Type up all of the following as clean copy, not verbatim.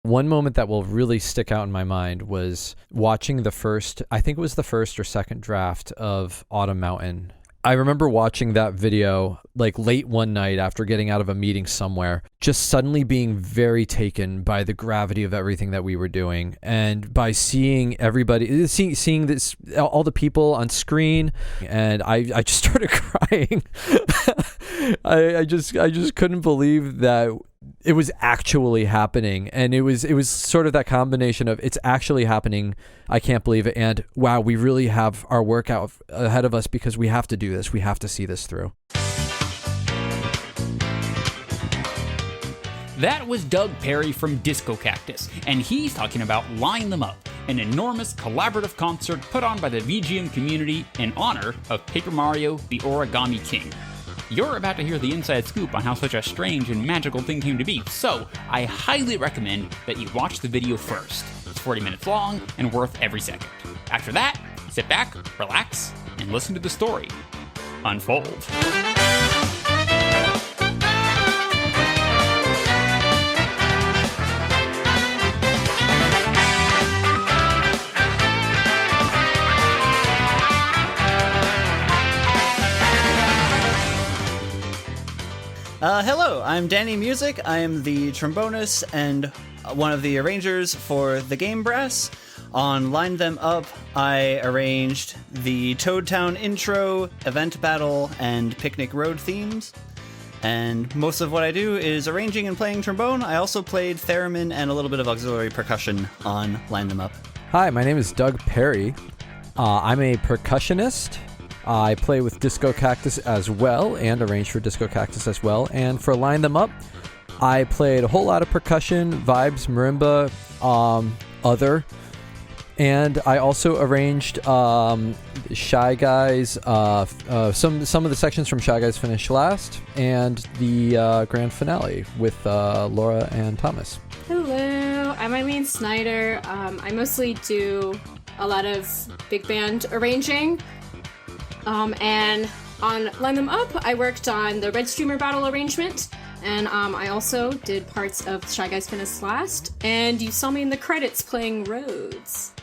One moment that will really stick out in my mind was watching the first or second draft of Autumn Mountain. I remember watching that video like late one night after getting out of a meeting somewhere, just suddenly being very taken by the gravity of everything that we were doing, and by seeing everybody, seeing this, all the people on screen, and I just started crying. I just couldn't believe that it was actually happening, and it was sort of that combination of it's actually happening, I can't believe it, and wow, we really have our work out ahead of us because we have to do this, we have to see this through. That was Doug Perry from Disco Cactus, and he's talking about Line Them Up, an enormous collaborative concert put on by the VGM community in honor of Paper Mario: The Origami King. You're about to hear the inside scoop on how such a strange and magical thing came to be, so I highly recommend that you watch the video first. It's 40 minutes long and worth every second. After that, sit back, relax, and listen to the story unfold. Hello, I'm Danny Music. I am the trombonist and one of the arrangers for the Game Brass. On Line Them Up, I arranged the Toad Town intro, event battle, and picnic road themes. And most of what I do is arranging and playing trombone. I also played theremin and a little bit of auxiliary percussion on Line Them Up. Hi, my name is Doug Perry. I'm a percussionist. I play with Disco Cactus as well, and arrange for Disco Cactus as well. And for Line Them Up, I played a whole lot of percussion, vibes, marimba, other. And I also arranged Shy Guys, some of the sections from Shy Guys Finish Last, and the grand finale with Laura and Thomas. Hello, I'm Eileen Snyder. I mostly do a lot of big band arranging. And on Line Them Up, I worked on the Red Streamer battle arrangement, and I also did parts of Shy Guys Finish Last, and you saw me in the credits playing Rhodes.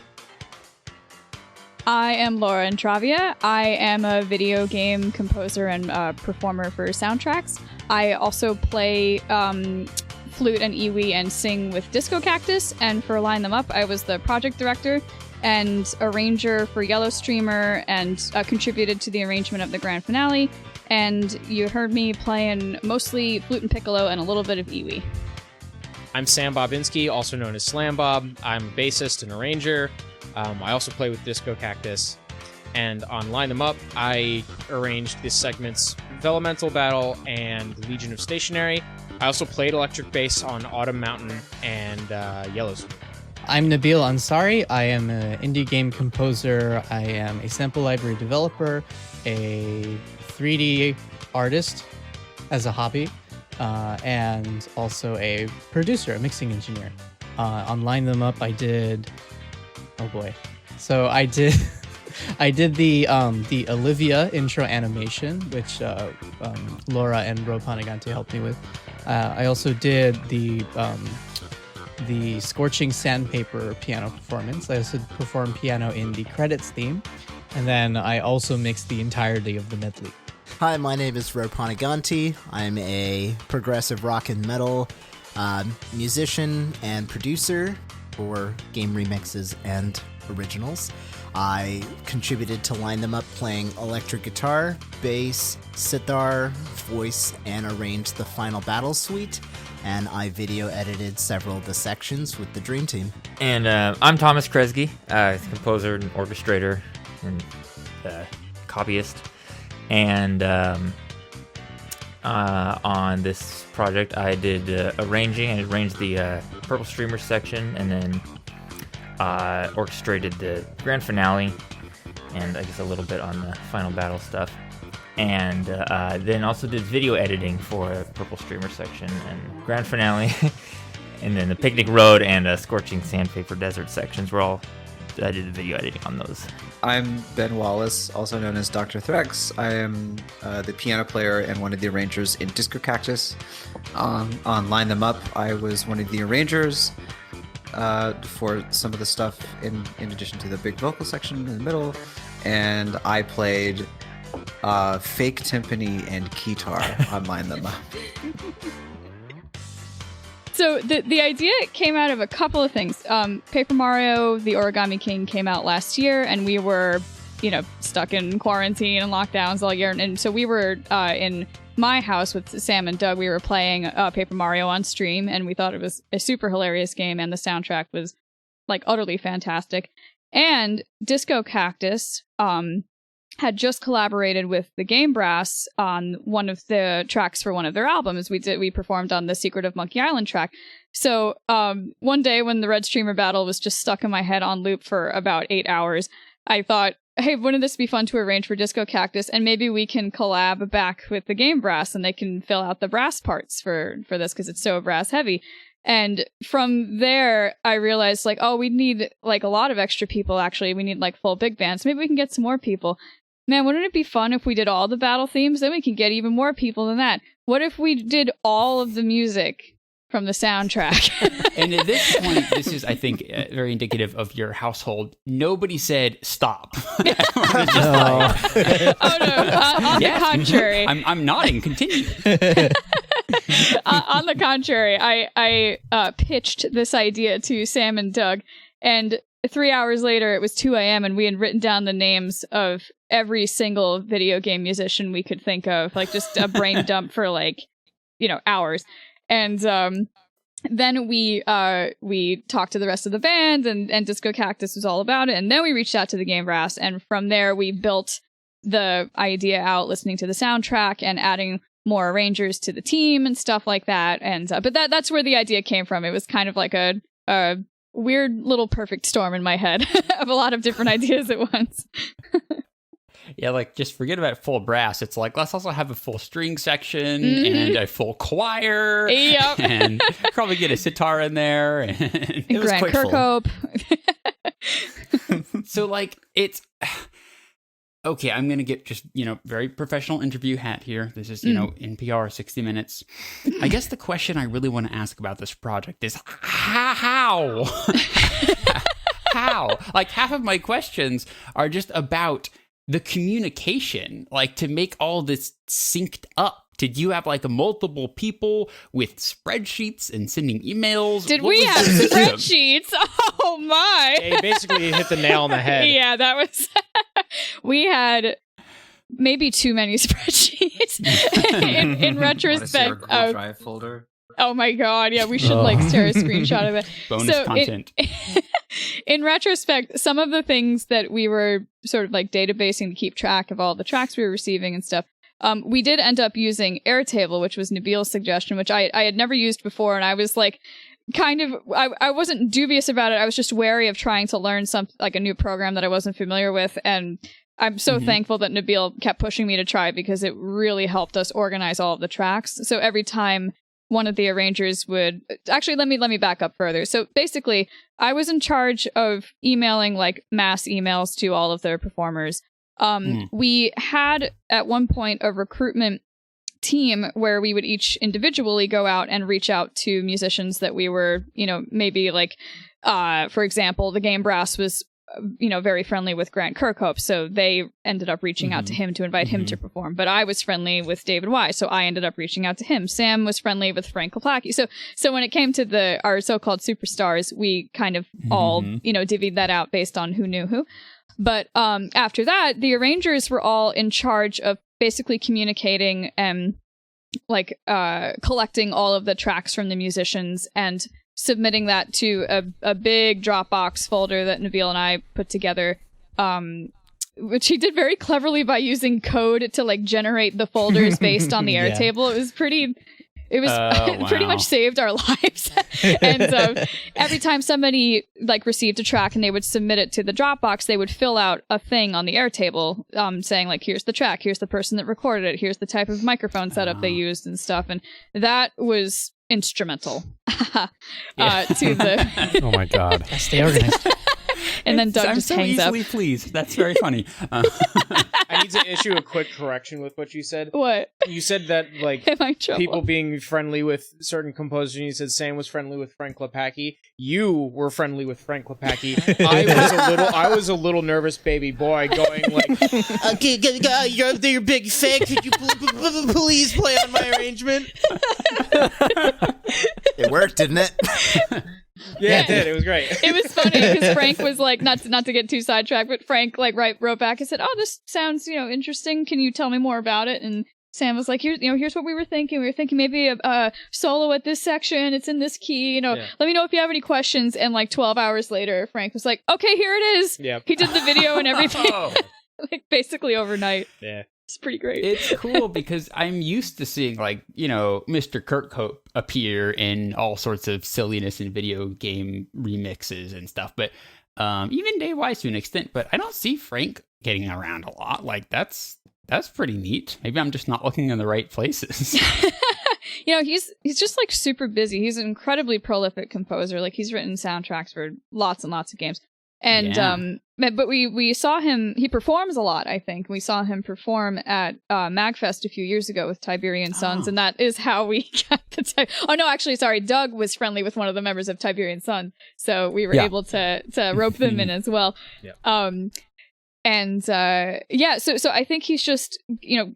I am Laura Intravia. I am a video game composer and performer for soundtracks. I also play flute and iwi and sing with Disco Cactus, and for Line Them Up, I was the project director and arranger for Yellow Streamer, and contributed to the arrangement of the grand finale. And you heard me playing mostly flute and piccolo and a little bit of iwi. I'm Sam Bobinski, also known as Slam Bob. I'm a bassist and arranger. I also play with Disco Cactus. And on Line Them Up, I arranged the segments Elemental Battle and Legion of Stationary. I also played electric bass on Autumn Mountain and Yellow Streamer. I'm Nabeel Ansari. I am an indie game composer. I am a sample library developer, a 3D artist as a hobby, and also a producer, a mixing engineer. On Line Them Up, I did... Oh boy. So I did the Olivia intro animation, which Laura and Panuganti helped me with. I also did the Scorching Sandpaper piano performance. I also performed piano in the credits theme, and then I also mixed the entirety of the medley. Hi, my name is Panuganti. I'm a progressive rock and metal musician and producer for game remixes and originals. I contributed to Line Them Up playing electric guitar, bass, sitar, voice, and arranged the final battle suite. And I video edited several of the sections with the Dream Team. And I'm Thomas Kresge, composer and orchestrator and copyist. And on this project, I did arranging. I arranged the Purple Streamer section, and then orchestrated the grand finale, and I guess a little bit on the final battle stuff. And then also did video editing for a Purple Streamer section and grand finale, and then the Picnic Road and Scorching Sandpaper Desert sections were all, I did the video editing on those. I'm Ben Wallace, also known as Dr. Threx. I am the piano player and one of the arrangers in Disco Cactus. On Line Them Up, I was one of the arrangers. for some of the stuff in addition to the big vocal section in the middle, and I played fake timpani and keytar on Line Them Up. So the idea came out of a couple of things. Paper Mario, the Origami King came out last year, and we were, stuck in quarantine and lockdowns all year. And so we were in my house with Sam and Doug. We were playing Paper Mario on stream, and we thought it was a super hilarious game, and the soundtrack was utterly fantastic. And Disco Cactus had just collaborated with the Game Brass on one of the tracks for one of their albums. We performed on the Secret of Monkey Island track. So one day when the Red Streamer battle was just stuck in my head on loop for about 8 hours, I thought, hey, wouldn't this be fun to arrange for Disco Cactus? And maybe we can collab back with the Game Brass, and they can fill out the brass parts for this, because it's so brass heavy. And from there, I realized, we need, a lot of extra people, actually. We need, full big bands. Maybe we can get some more people. Man, wouldn't it be fun if we did all the battle themes? Then we can get even more people than that. What if we did all of the music from the soundtrack? And at this point, this is, I think, very indicative of your household. Nobody said stop. Oh, no. On the contrary. I'm nodding. Continue. On the contrary, I pitched this idea to Sam and Doug, and 3 hours later, it was 2 a.m., and we had written down the names of every single video game musician we could think of, just a brain dump for, hours. And then we talked to the rest of the band, and Disco Cactus was all about it. And then we reached out to the Game Brass, and from there, we built the idea out, listening to the soundtrack and adding more arrangers to the team and stuff like that. And but that's where the idea came from. It was kind of like a weird little perfect storm in my head of a lot of different ideas at once. Yeah, just forget about full brass. It's let's also have a full string section and a full choir. Yep. And probably get a sitar in there. And it was Grant Kirkhope. So, it's... Okay, I'm going to get just, very professional interview hat here. This is, NPR 60 Minutes. I guess the question I really want to ask about this project is how? How? Half of my questions are just about the communication, to make all this synced up. Did you have multiple people with spreadsheets and sending emails? Did we have spreadsheets? Oh my! Yeah, you basically hit the nail on the head. Yeah, that was. We had maybe too many spreadsheets. in retrospect, Google Drive folder. Oh my god! Yeah, we should share a screenshot of it. Bonus content. In retrospect, some of the things that we were sort of databasing to keep track of all the tracks we were receiving and stuff. We did end up using Airtable, which was Nabeel's suggestion, which I had never used before, and I was I wasn't dubious about it. I was just wary of trying to learn a new program that I wasn't familiar with, and I'm so thankful that Nabeel kept pushing me to try, because it really helped us organize all of the tracks. So every time one of the arrangers would... Actually, let me back up further. So basically, I was in charge of emailing mass emails to all of their performers. We had at one point a recruitment team where we would each individually go out and reach out to musicians that we were, maybe for example, the Game Brass was, very friendly with Grant Kirkhope, so they ended up reaching out to him to invite him to perform. But I was friendly with David Y, so I ended up reaching out to him. Sam was friendly with Frank Koplacki. So when it came to our so-called superstars, we kind of all, divvied that out based on who knew who. But after that, the arrangers were all in charge of basically communicating and collecting all of the tracks from the musicians and submitting that to a big Dropbox folder that Nabeel and I put together, which he did very cleverly by using code to generate the folders based on the Airtable. It was pretty... It was pretty much saved our lives. And every time somebody received a track and they would submit it to the Dropbox, they would fill out a thing on the Airtable saying here's the track, here's the person that recorded it, here's the type of microphone setup they used and stuff. And that was instrumental to the... Oh my god. Stay organized. And then Doug I'm just so hangs up. easily pleased. That's very funny. I need to issue a quick correction with what you said. What? You said that, like, Am I in trouble? people being friendly with certain composers, and you said Sam was friendly with Frank Lepacki. You were friendly with Frank Lepacki. I was a little nervous baby boy going like, Okay, you're a big fan. Could you please play on my arrangement? It worked, didn't it? yeah, it did. It was great. It was funny because Frank was like, not to get too sidetracked, but Frank like wrote back and said, "Oh, this sounds interesting. Can you tell me more about it?" And Sam was like, here's what we were thinking. We were thinking maybe a solo at this section. It's in this key. Let me know if you have any questions. And like 12 hours later, Frank was like, "Okay, here it is." Yep. He did the video and everything, like basically overnight. Yeah. It's pretty great. It's cool because I'm used to seeing Mr. Kirkhope appear in all sorts of silliness in video game remixes and stuff, but even Dave Wise to an extent, but I don't see Frank getting around a lot. Like that's pretty neat. Maybe I'm just not looking in the right places. He's just like super busy. He's an incredibly prolific composer. Like he's written soundtracks for lots and lots of games. And but we saw him. He performs a lot. I think we saw him perform at MagFest a few years ago with Tiberian Sons, and that is how we got the. Oh no, actually, sorry. Doug was friendly with one of the members of Tiberian Sun, so we were able to rope them in as well. Yeah. So I think he's just,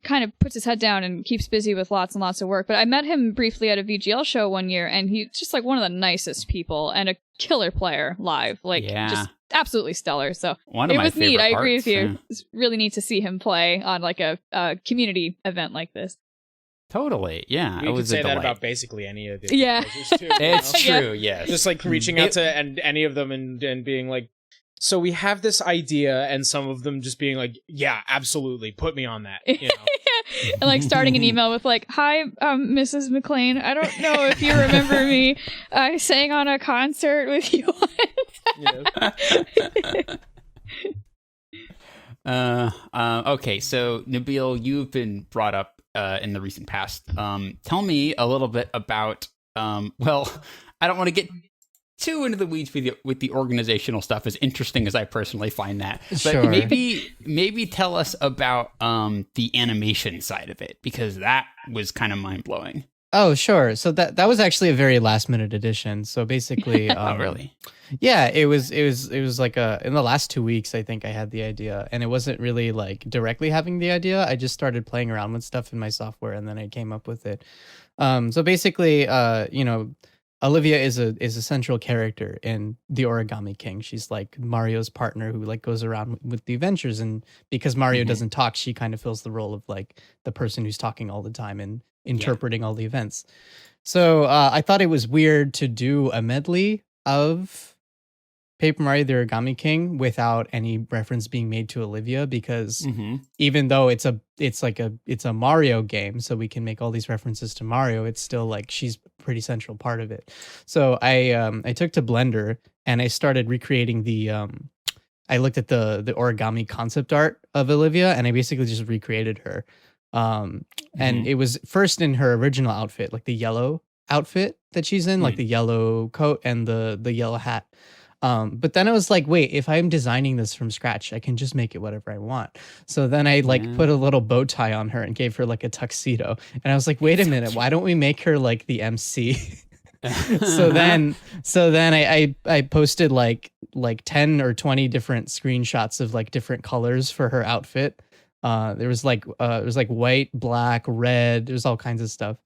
kind of puts his head down and keeps busy with lots and lots of work. But I met him briefly at a VGL show one year, and he's just like one of the nicest people and a killer player live. Just absolutely stellar. So One of it my was neat. I favorite agree with you. parts, It's really neat to see him play on like a community event like this. Totally, yeah. You it could was say a that delight. about basically any of the Yeah. composers, too. It's Yeah. true, yes. Just like reaching out to any of them and being like, so we have this idea, and some of them just being like, yeah, absolutely, put me on that. And like starting an email with like, "Hi, Mrs. McLean. I don't know if you remember me. I sang on a concert with you once." Okay, so Nabeel, you've been brought up in the recent past. Tell me a little bit about. I don't want to get too into the weeds with the organizational stuff, as interesting as I personally find that. But Sure. maybe tell us about the animation side of it, because that was kind of mind blowing. Oh, sure. So that was actually a very last minute addition. So basically, Oh, really? Yeah, it was like in the last 2 weeks, I think I had the idea, and it wasn't really like directly having the idea. I just started playing around with stuff in my software, and then I came up with it. So basically, Olivia is a central character in the Origami King. She's like Mario's partner who like goes around with the adventures, and because Mario doesn't talk, she kind of fills the role of like the person who's talking all the time and interpreting all the events. So I thought it was weird to do a medley of Paper Mario the Origami King without any reference being made to Olivia, because even though it's a Mario game, so we can make all these references to Mario, it's still like she's a pretty central part of it. So I took to Blender and I started recreating I looked at the origami concept art of Olivia, and I basically just recreated her. And it was first in her original outfit, like the yellow outfit that she's in, like the yellow coat and the yellow hat. But then I was like, wait, if I'm designing this from scratch, I can just make it whatever I want. So then I put a little bow tie on her and gave her like a tuxedo. And I was like, wait a minute, why don't we make her like the MC? so then I posted like 10 or 20 different screenshots of like different colors for her outfit. There was like white, black, red, there's all kinds of stuff.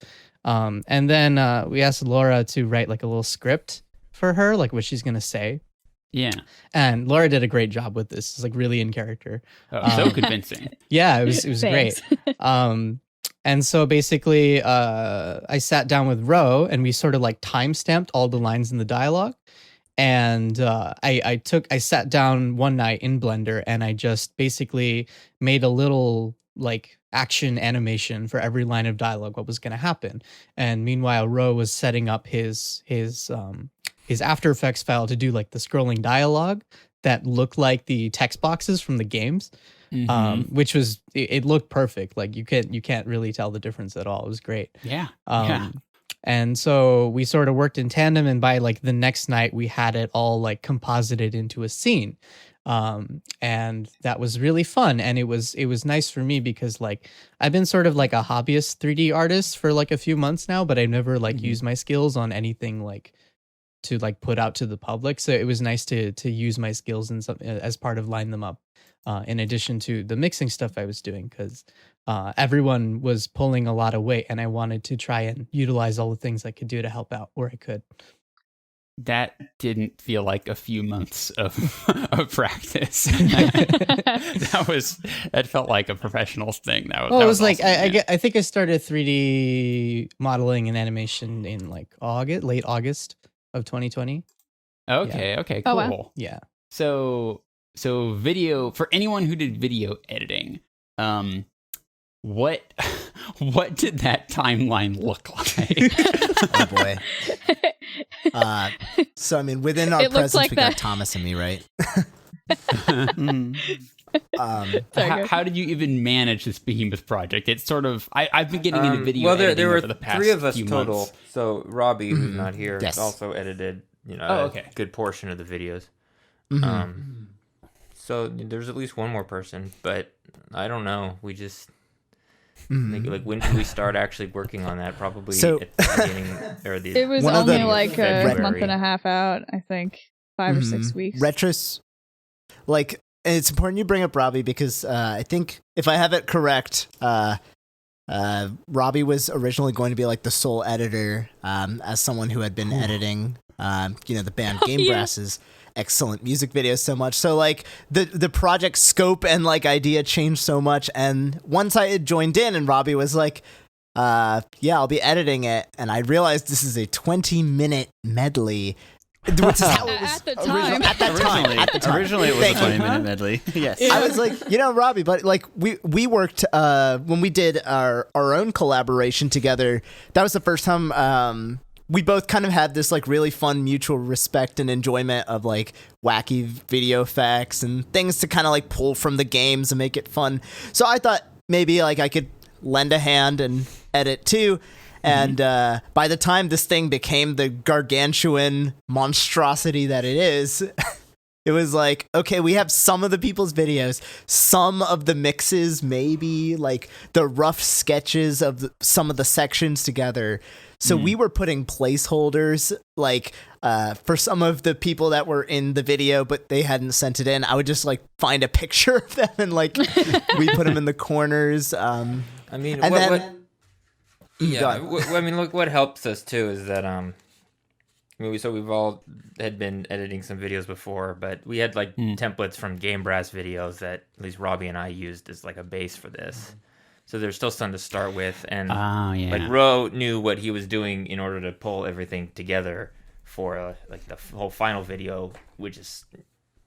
And then we asked Laura to write like a little script for her, like what she's gonna say. Yeah. And Laura did a great job with this. It's like really in character. So convincing. Yeah, it was great. And so basically I sat down with Ro and we sort of like time-stamped all the lines in the dialogue. And I sat down one night in Blender and I just basically made a little like action animation for every line of dialogue, what was going to happen. And meanwhile, Ro was setting up his After Effects file to do like the scrolling dialogue that looked like the text boxes from the games, which it looked perfect. Like you can't really tell the difference at all. It was great. Yeah. And so we sort of worked in tandem, and by like the next night we had it all like composited into a scene. And that was really fun, and it was nice for me because like I've been sort of like a hobbyist 3D artist for like a few months now, but I've never like used my skills on anything like to like put out to the public. So it was nice to use my skills in some as part of Line Them Up, in addition to the mixing stuff I was doing, because everyone was pulling a lot of weight, and I wanted to try and utilize all the things I could do to help out where I could. That didn't feel like a few months of practice. That felt like a professional thing. That Well, it was awesome. like I think I started 3D modeling and animation in like late August of 2020. Okay, okay, Oh, cool. wow. Yeah. So video, for anyone who did video editing, what did that timeline look like? Oh boy. So I mean, within our It looks presence, like we got that. Thomas and me, right? Sorry, How did you even manage this behemoth project? It's sort of I've been getting into video Well, there editing were over the past 3 of us few total. months. So Robbie, who's not here, Yes. also edited, Oh, okay. a good portion of the videos. So there's at least one more person, but I don't know. We just like when did we start actually working on that? Probably So- at the beginning or the. It was One of only the- like a February. month and a half out, I think. 5 or 6 weeks. Like, and it's important you bring up Robbie because I think if I have it correct, Robbie was originally going to be like the sole editor, as someone who had been editing, the band Game Brass's excellent music videos so much. So like the project scope and like idea changed so much. And once I had joined in and Robbie was like, I'll be editing it. And I realized this is a 20-minute medley. Which is how it was At the time. At that time. At the time. Originally, it was Thank a you. 20-minute medley. Yes. I was like, Robbie, but like we worked when we did our own collaboration together. That was the first time we both kind of had this like really fun mutual respect and enjoyment of like wacky video effects and things to kind of like pull from the games and make it fun. So I thought maybe like I could lend a hand and edit too. And by the time this thing became the gargantuan monstrosity that it is, it was like, okay, we have some of the people's videos, some of the mixes, maybe like the rough sketches of some of the sections together. So we were putting placeholders like for some of the people that were in the video, but they hadn't sent it in. I would just like find a picture of them and like we put them in the corners. I mean, And what, then- yeah. I mean, look, what helps us too is that we've all had been editing some videos before, but we had like templates from Game Brass videos that at least Robbie and I used as like a base for this. So there's still some to start with, and like Ro knew what he was doing in order to pull everything together for like the whole final video, which is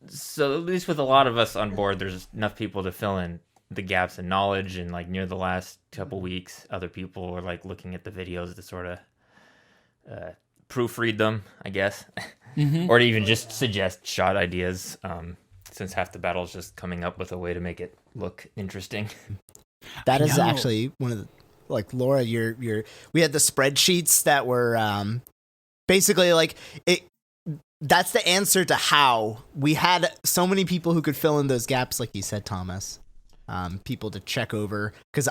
so at least with a lot of us on board, there's enough people to fill in the gaps in knowledge. And like near the last couple weeks, other people were like looking at the videos to sort of proofread them, I guess, or to even just suggest shot ideas. Since half the battle is just coming up with a way to make it look interesting. That is actually one of the, like Laura, we had the spreadsheets that were basically like it. That's the answer to how we had so many people who could fill in those gaps, like you said, Thomas. People to check over, because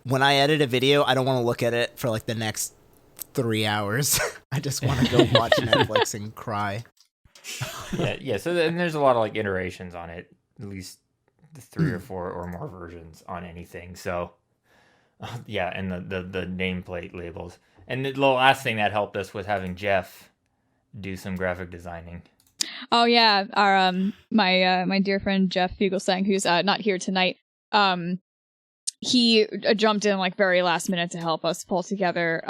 when I edit a video, I don't want to look at it for like the next 3 hours. I just want to go watch Netflix and cry. Yeah. So then there's a lot of like iterations on it, at least 3 or 4 or more versions on anything. So and the nameplate labels. And the last thing that helped us was having Jeff do some graphic designing. Oh yeah, our my dear friend Jeff Fugelsang, who's not here tonight, he jumped in like very last minute to help us pull together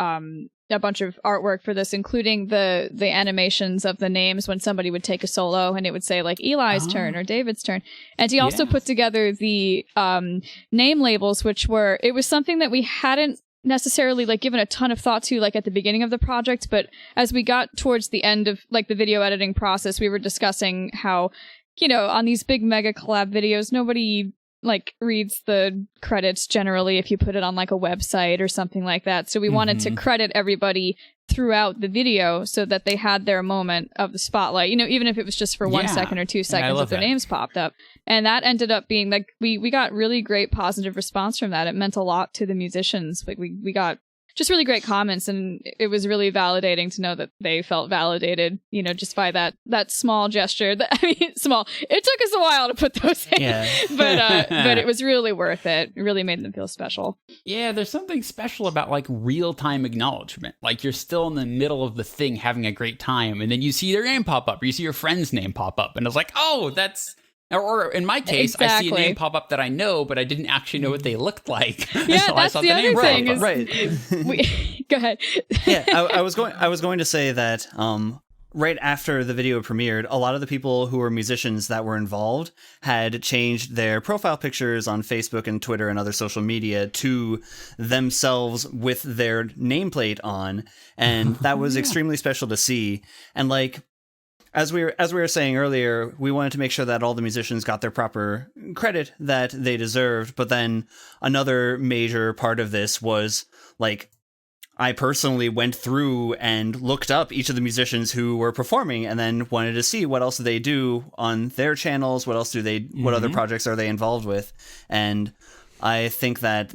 a bunch of artwork for this, including the animations of the names when somebody would take a solo and it would say like Eli's turn or David's turn. And he also put together the name labels, which it was something that we hadn't necessarily like given a ton of thought to like at the beginning of the project, but as we got towards the end of like the video editing process, we were discussing how, on these big mega collab videos, nobody like reads the credits generally if you put it on like a website or something like that. So we wanted to credit everybody throughout the video so that they had their moment of the spotlight, even if it was just for 1 second or 2 seconds that their names popped up. And that ended up being like, we got really great positive response from that. It meant a lot to the musicians. Like we got just really great comments, and it was really validating to know that they felt validated, just by that small gesture. Small. It took us a while to put those in, but it was really worth it. It really made them feel special. Yeah, there's something special about like real-time acknowledgement. Like you're still in the middle of the thing having a great time, and then you see their name pop up, or you see your friend's name pop up, and it's like, oh, that's... Or in my case, I see a name pop up that I know, but I didn't actually know what they looked like. Yeah, that's the other thing. Go ahead. Yeah, I was going to say that right after the video premiered, a lot of the people who were musicians that were involved had changed their profile pictures on Facebook and Twitter and other social media to themselves with their nameplate on, and that was extremely special to see. And like, As we were saying earlier, we wanted to make sure that all the musicians got their proper credit that they deserved. But then another major part of this was, like, I personally went through and looked up each of the musicians who were performing and then wanted to see what else they do on their channels, what other projects are they involved with. And I think that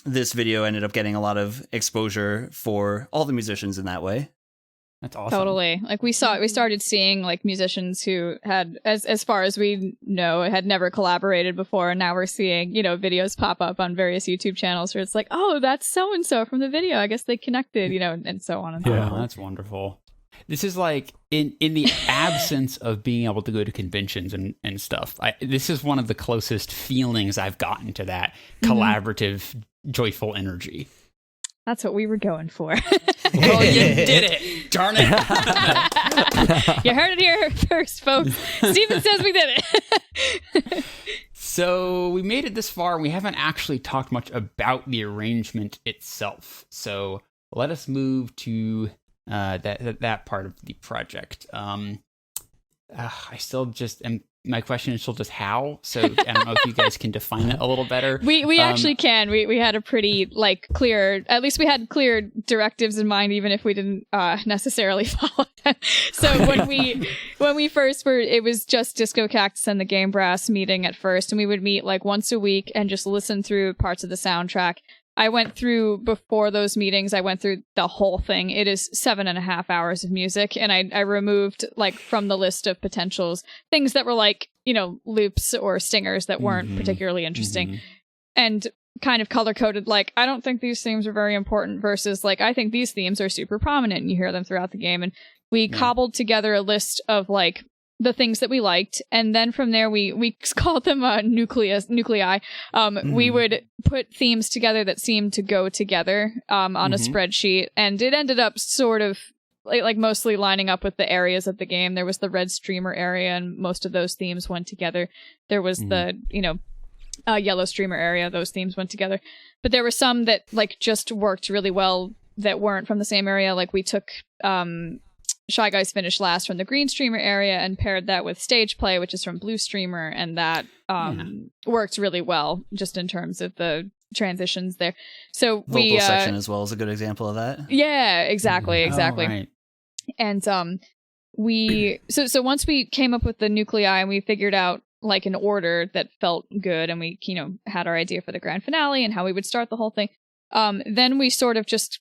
this video ended up getting a lot of exposure for all the musicians in that way. That's awesome. Totally. Like we started seeing like musicians who had, as far as we know, had never collaborated before, and now we're seeing, videos pop up on various YouTube channels where it's like, oh, that's so and so from the video. I guess they connected, and so on and so on. Yeah, that's wonderful. This is like in the absence of being able to go to conventions and stuff. This is one of the closest feelings I've gotten to that collaborative, joyful energy. That's what we were going for. Well, you did it. Darn it. You heard it here first, folks. Steven says we did it. So we made it this far, and we haven't actually talked much about the arrangement itself. So let us move to that part of the project. I still just am. My question is still just how. So I don't know if you guys can define it a little better. We actually can. We had a pretty clear. At least we had clear directives in mind, even if we didn't necessarily follow them. So when we first were, it was just Disco Cactus and the Game Brass meeting at first, and we would meet like once a week and just listen through parts of the soundtrack. I went through, before those meetings, I went through the whole thing. It is 7.5 hours of music, and I removed, from the list of potentials, things that were loops or stingers that weren't particularly interesting. And kind of color-coded, I don't think these themes are very important, versus, I think these themes are super prominent, and you hear them throughout the game. And we cobbled together a list of, the things that we liked, and then from there we called them nuclei. We would put themes together that seemed to go together on a spreadsheet, and it ended up sort of mostly lining up with the areas of the game. There was the red streamer area, and most of those themes went together. There was the yellow streamer area; those themes went together. But there were some that just worked really well that weren't from the same area. We took Shy Guys Finished Last from the green streamer area and paired that with Stage Play, which is from blue streamer, and that worked really well just in terms of the transitions there. So vocal section as well is a good example of that. Yeah, exactly. Oh, right. And so once we came up with the nuclei and we figured out an order that felt good, and we had our idea for the grand finale and how we would start the whole thing, then we sort of just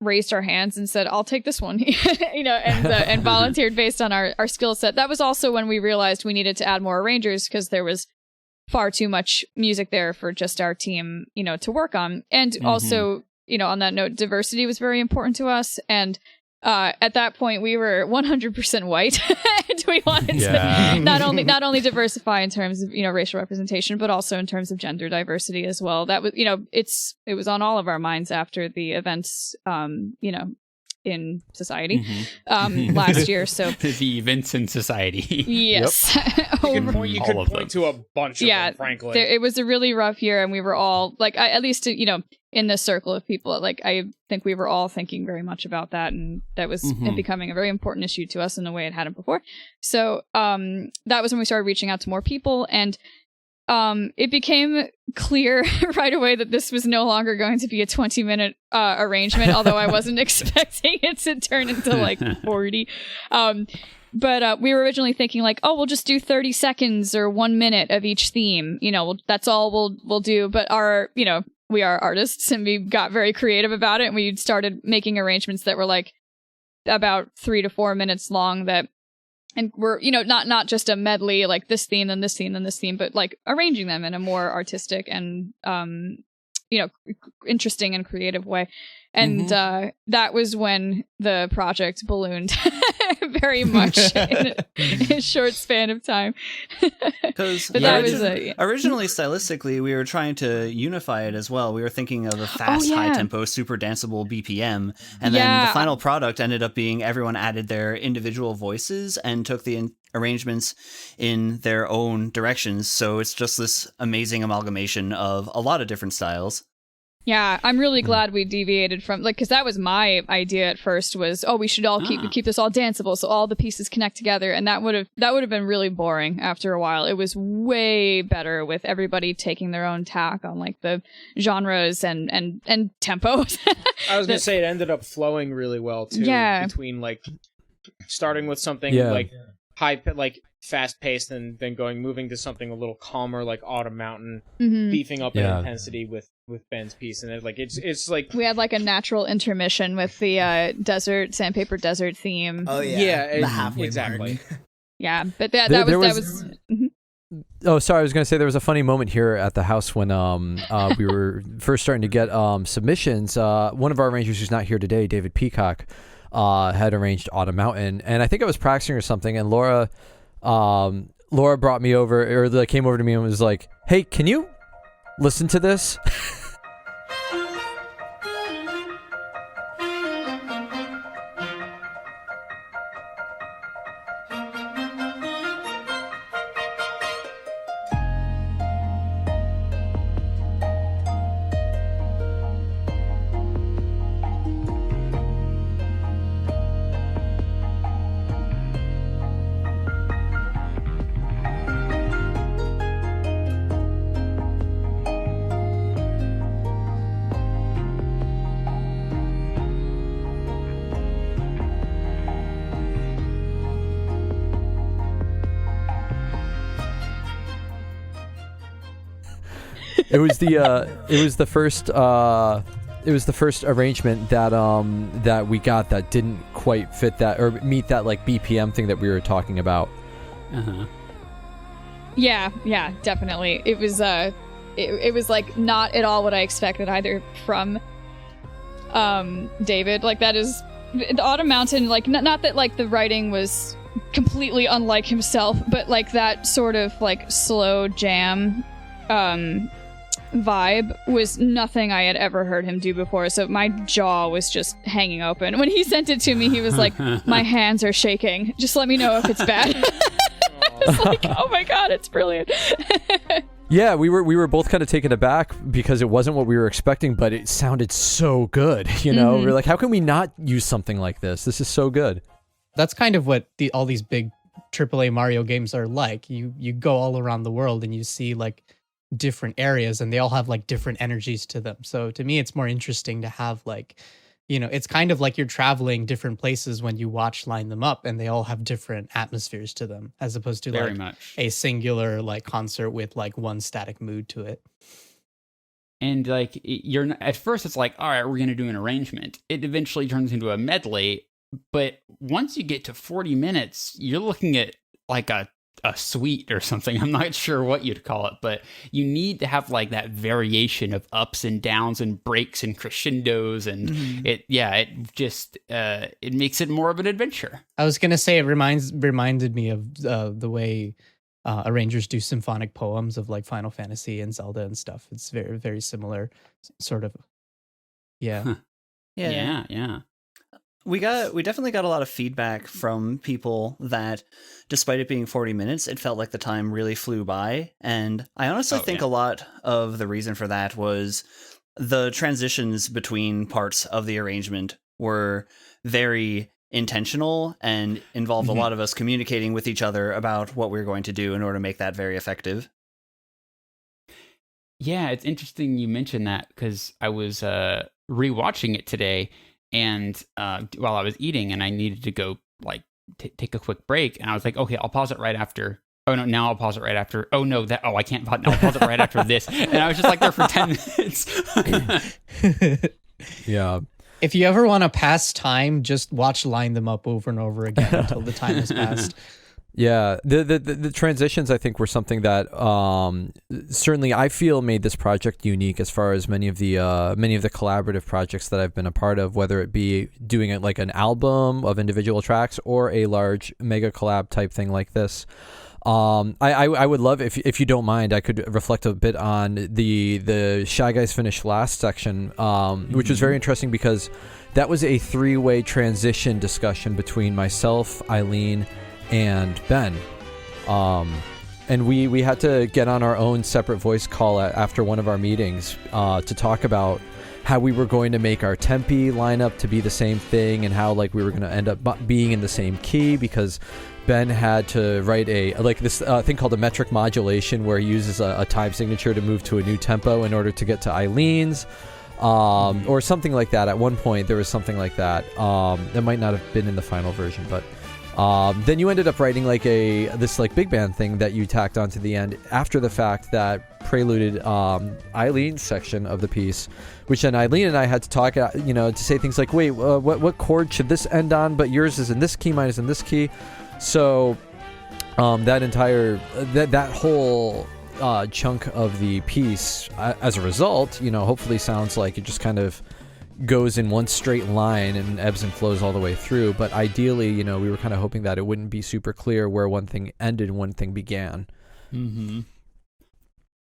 raised our hands and said, I'll take this one, and volunteered based on our skill set. That was also when we realized we needed to add more arrangers, because there was far too much music there for just our team, to work on. And also, on that note, diversity was very important to us. And at that point, we were 100% white, and we wanted to not only diversify in terms of racial representation, but also in terms of gender diversity as well. That was it was on all of our minds after the events in society last year. So the events in society. Yes. You could point to a bunch of them, frankly. It was a really rough year, and we were all at least in this circle of people, I think we were all thinking very much about that, and that was becoming a very important issue to us in a way it hadn't before. So that was when we started reaching out to more people, and it became clear right away that this was no longer going to be a 20-minute arrangement, although I wasn't expecting it to turn into like 40. But we were originally thinking like, oh, we'll just do 30 seconds or 1 minute of each theme. That's all we'll do. But we are artists and we got very creative about it. And we started making arrangements that were like about 3 to 4 minutes long and we're, not just a medley, like this theme, then this theme, then this theme, but like arranging them in a more artistic and, interesting and creative way. And that was when the project ballooned very much in a short span of time. Because originally, stylistically, we were trying to unify it as well. We were thinking of a fast, high-tempo, super danceable BPM. And then the final product ended up being everyone added their individual voices and took the arrangements in their own directions. So it's just this amazing amalgamation of a lot of different styles. Yeah, I'm really glad we deviated from, because that was my idea at first was, we should all keep this all danceable so all the pieces connect together, and that would have been really boring after a while. It was way better with everybody taking their own tack on like the genres and tempos. I was going to say it ended up flowing really well too, between like starting with something like fast paced and then moving to something a little calmer like Autumn Mountain, beefing up in intensity with Ben's piece, and it's like we had like a natural intermission with the sandpaper desert theme. Oh yeah, exactly. Yeah, but that was. Oh, sorry. I was going to say there was a funny moment here at the house when we were first starting to get submissions. One of our arrangers who's not here today, David Peacock, had arranged Autumn Mountain, and I think I was practicing or something, and Laura brought me over, or came over to me and was like, "Hey, can you listen to this?" It was the first arrangement that we got that didn't quite fit that or meet that like BPM thing that we were talking about. Yeah, definitely. It was it was like not at all what I expected either from David. Like that is the Autumn Mountain, like not that like the writing was completely unlike himself, but like that sort of like slow jam vibe was nothing I had ever heard him do before, so my jaw was just hanging open. When he sent it to me, he was like, "My hands are shaking. Just let me know if it's bad." I was like, "Oh my god, it's brilliant." Yeah, we were both kind of taken aback because it wasn't what we were expecting, but it sounded so good. We were like, how can we not use something like this? This is so good. That's kind of what all these big AAA Mario games are like. You go all around the world and you see like different areas and they all have like different energies to them. So to me, it's more interesting to have like, it's kind of like you're traveling different places when you line them up, and they all have different atmospheres to them, as opposed to Very like much. a singular like concert with like one static mood to it. And like you're at first it's like, all right, we're going to do an arrangement. It eventually turns into a medley, but once you get to 40 minutes, you're looking at like a suite or something. I'm not sure what you'd call it, but you need to have like that variation of ups and downs and breaks and crescendos, and it makes it more of an adventure. I was gonna say it reminded me of the way arrangers do symphonic poems of like Final Fantasy and Zelda and stuff. It's very, very similar, sort of. Yeah. Huh. Yeah. We definitely got a lot of feedback from people that despite it being 40 minutes, it felt like the time really flew by. And I honestly think a lot of the reason for that was the transitions between parts of the arrangement were very intentional and involved a lot of us communicating with each other about what we were going to do in order to make that very effective. Yeah, it's interesting you mentioned that because I was rewatching it today, and while I was eating, and I needed to go like take a quick break, and I was like, okay, I'll pause it right after. Oh no, now I'll pause it right after. Oh no, I can't pause. I'll pause it right after this, and I was just like there for 10 minutes. Yeah. If you ever want to pass time, just watch Line Them Up over and over again until the time has passed. Yeah, the transitions I think were something that certainly I feel made this project unique as far as many of the collaborative projects that I've been a part of, whether it be doing it like an album of individual tracks or a large mega collab type thing like this. I would love if you don't mind, I could reflect a bit on the Shy Guys Finish Last section, which was very interesting because that was a 3-way transition discussion between myself, Eileen, and Ben, and we had to get on our own separate voice call after one of our meetings to talk about how we were going to make our tempi line up to be the same thing, and how like we were going to end up being in the same key, because Ben had to write this thing called a metric modulation, where he uses a time signature to move to a new tempo in order to get to Eileen's, or something like that. At one point there was something like that. That might not have been in the final version, but then you ended up writing like this big band thing that you tacked onto the end after the fact that preluded Eileen's section of the piece, which then Eileen and I had to talk, to say things like, wait, what chord should this end on? But yours is in this key, mine is in this key. So that whole chunk of the piece, as a result, hopefully sounds like it just kind of goes in one straight line and ebbs and flows all the way through. But ideally, we were kind of hoping that it wouldn't be super clear where one thing ended and one thing began. Mm-hmm.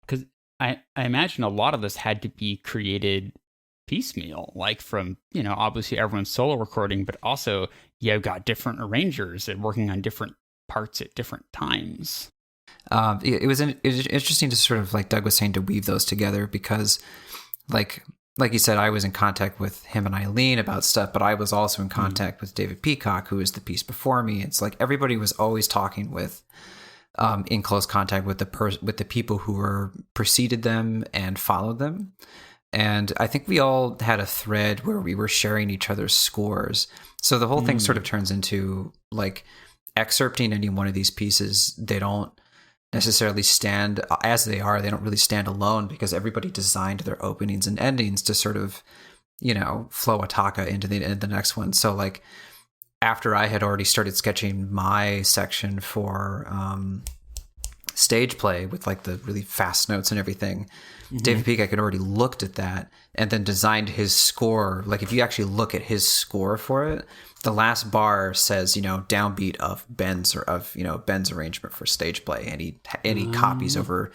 Because I imagine a lot of this had to be created piecemeal, like from, obviously everyone's solo recording, but also you've got different arrangers and working on different parts at different times. It was interesting to sort of, like Doug was saying, to weave those together, because like you said, I was in contact with him and Eileen about stuff, but I was also in contact with David Peacock, who was the piece before me. It's like everybody was always talking with, in close contact with the people who were preceded them and followed them. And I think we all had a thread where we were sharing each other's scores. So the whole thing sort of turns into like excerpting any one of these pieces. They don't necessarily stand as they are. They don't really stand alone, because everybody designed their openings and endings to sort of, flow a taka into the next one. So like after I had already started sketching my section for stage play with like the really fast notes and everything, David Peacock had already looked at that and then designed his score. Like if you actually look at his score for it, the last bar says, downbeat of Ben's Ben's arrangement for stage play, and he copies over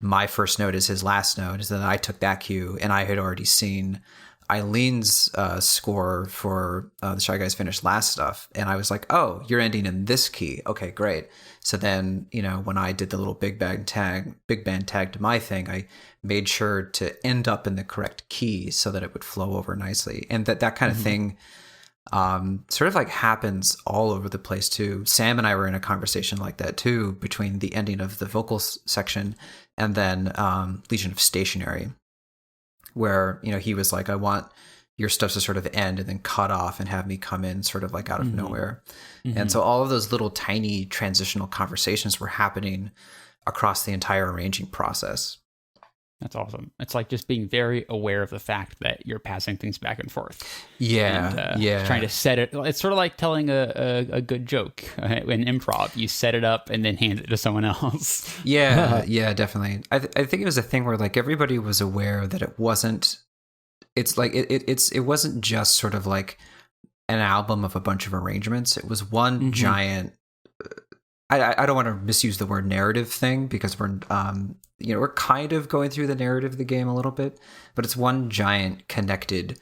my first note as his last note. And then I took that cue, and I had already seen Eileen's score for the Shy Guys Finish Last stuff, and I was like, oh, you're ending in this key. Okay, great. So then, when I did the little big band tag to my thing, I made sure to end up in the correct key so that it would flow over nicely. And that kind of thing sort of like happens all over the place too. Sam and I were in a conversation like that too, between the ending of the vocals section and then Legion of Stationary, where, he was like, I want your stuff to sort of end and then cut off and have me come in sort of like out of nowhere. And so all of those little tiny transitional conversations were happening across the entire arranging process. That's awesome. It's like just being very aware of the fact that you're passing things back and forth. Yeah, and, trying to set it. It's sort of like telling a good joke in improv. You set it up and then hand it to someone else. Yeah, definitely. I think it was a thing where like everybody was aware that it wasn't. It's like it wasn't just sort of like an album of a bunch of arrangements. It was one giant. I don't want to misuse the word narrative thing, because we're we're kind of going through the narrative of the game a little bit, but it's one giant connected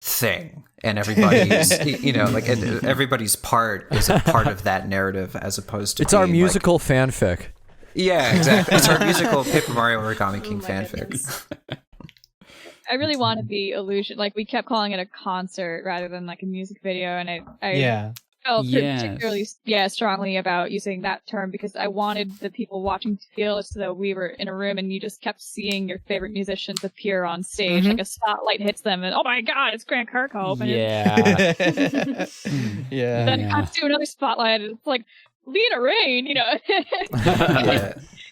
thing, and everybody's everybody's part is a part of that narrative, as opposed to it's our musical fanfic. Yeah, exactly. It's our musical Paper Mario Origami King fanfic. I really wanted the illusion, like we kept calling it a concert rather than like a music video, and I felt Yes. particularly strongly about using that term because I wanted the people watching to feel as though we were in a room and you just kept seeing your favorite musicians appear on stage, like a spotlight hits them, and oh my god, it's Grant Kirkhope, and Yeah. then it cuts to another spotlight, and it's like Lena Raine,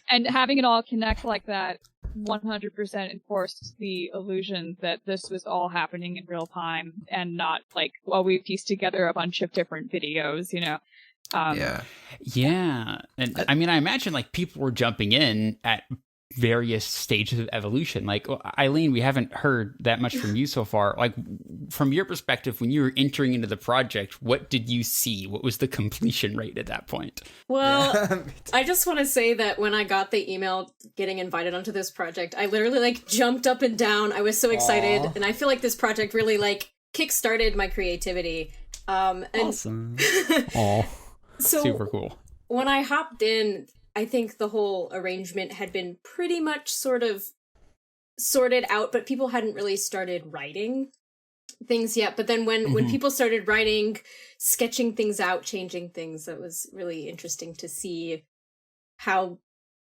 and having it all connect like that 100% enforced the illusion that this was all happening in real time and not like, well, we pieced together a bunch of different videos, Yeah. And I mean, I imagine like people were jumping in at various stages of evolution. Like, Eileen, we haven't heard that much from you so far. Like, from your perspective, when you were entering into the project, what did you see? What was the completion rate at that point? Well, I just want to say that when I got the email getting invited onto this project, I literally like jumped up and down. I was so excited. And I feel like this project really like kickstarted my creativity. Awesome. Aw. So Super cool. when I hopped in, I think the whole arrangement had been pretty much sort of sorted out, but people hadn't really started writing things yet. But then when people started writing, sketching things out, changing things, that was really interesting to see how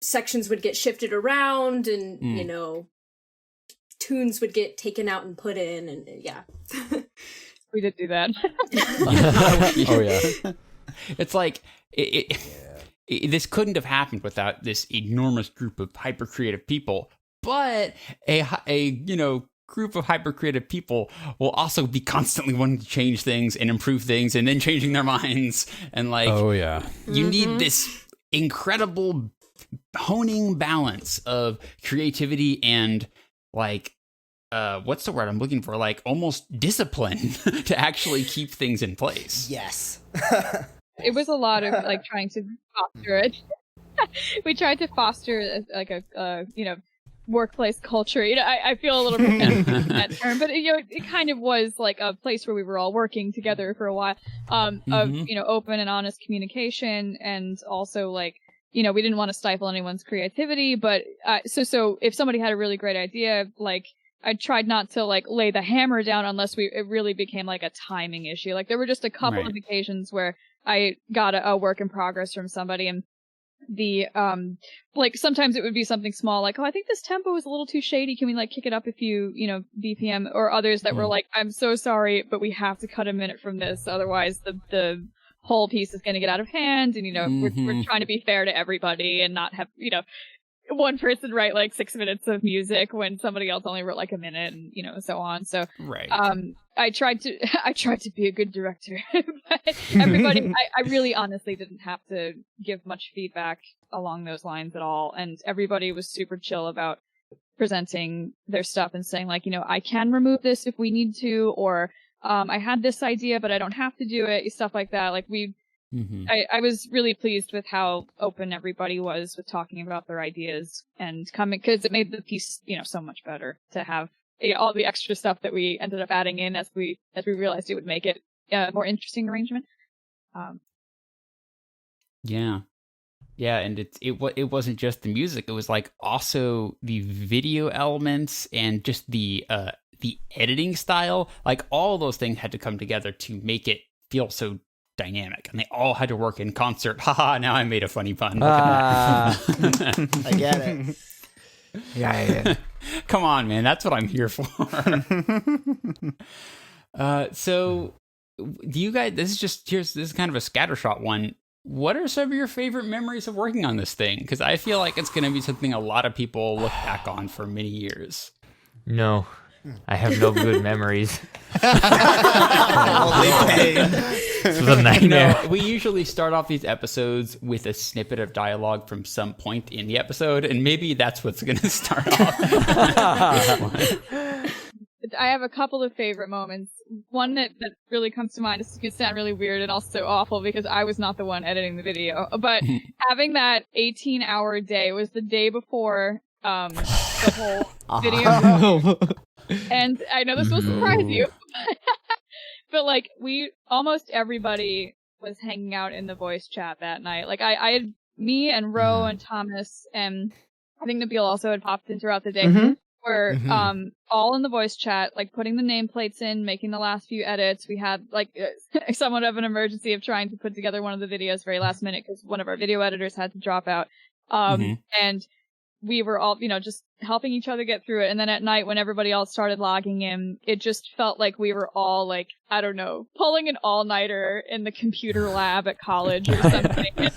sections would get shifted around and, tunes would get taken out and put in. And yeah. we did do that. Oh, yeah. It's like, this couldn't have happened without this enormous group of hyper creative people, but a group of hyper creative people will also be constantly wanting to change things and improve things and then changing their minds. And like, Oh, yeah. you need this incredible honing balance of creativity and like, what's the word I'm looking for? Like almost discipline to actually keep things in place. Yes. It was a lot of like trying to foster it. We tried to foster a workplace culture. I feel a little bit that term, but it kind of was like a place where we were all working together for a while, of open and honest communication, and also like we didn't want to stifle anyone's creativity, but so if somebody had a really great idea, like I tried not to like lay the hammer down unless it really became like a timing issue. Like there were just a couple of occasions where I got a work in progress from somebody, and the like sometimes it would be something small like, oh, I think this tempo is a little too shady, can we like kick it up a few BPM, or others that were like, I'm so sorry, but we have to cut a minute from this, otherwise the whole piece is going to get out of hand, and we're trying to be fair to everybody and not have one person write like 6 minutes of music when somebody else only wrote like a minute, and so on. So I tried to be a good director, but everybody, I really honestly didn't have to give much feedback along those lines at all, and everybody was super chill about presenting their stuff and saying like, I can remove this if we need to, or I had this idea but I don't have to do it, stuff like that. Like I was really pleased with how open everybody was with talking about their ideas and coming, because it made the piece, so much better to have all the extra stuff that we ended up adding in as we realized it would make it a more interesting arrangement. Yeah, and it wasn't just the music; it was like also the video elements and just the editing style. Like all those things had to come together to make it feel so dynamic, and they all had to work in concert. Haha, now I made a funny pun. I get it. Yeah. Come on, man, that's what I'm here for. So do you guys, this is kind of a scattershot one. What are some of your favorite memories of working on this thing? Because I feel like it's going to be something a lot of people look back on for many years. No, I have no good memories. Only pain. This was a nightmare. We usually start off these episodes with a snippet of dialogue from some point in the episode, and maybe that's what's going to start off this one. I have a couple of favorite moments. One that really comes to mind, is going to sound really weird and also awful because I was not the one editing the video, but having that 18-hour day was the day before the whole video. And I know this will surprise you, but like almost everybody was hanging out in the voice chat that night. Like I had me and Ro and Thomas, and I think Nabeel also had popped in throughout the day. where all in the voice chat, like putting the nameplates in, making the last few edits. We had like somewhat of an emergency of trying to put together one of the videos very last minute because one of our video editors had to drop out. And we were all, just helping each other get through it. And then at night when everybody else started logging in, it just felt like we were all like, I don't know, pulling an all-nighter in the computer lab at college or something. It was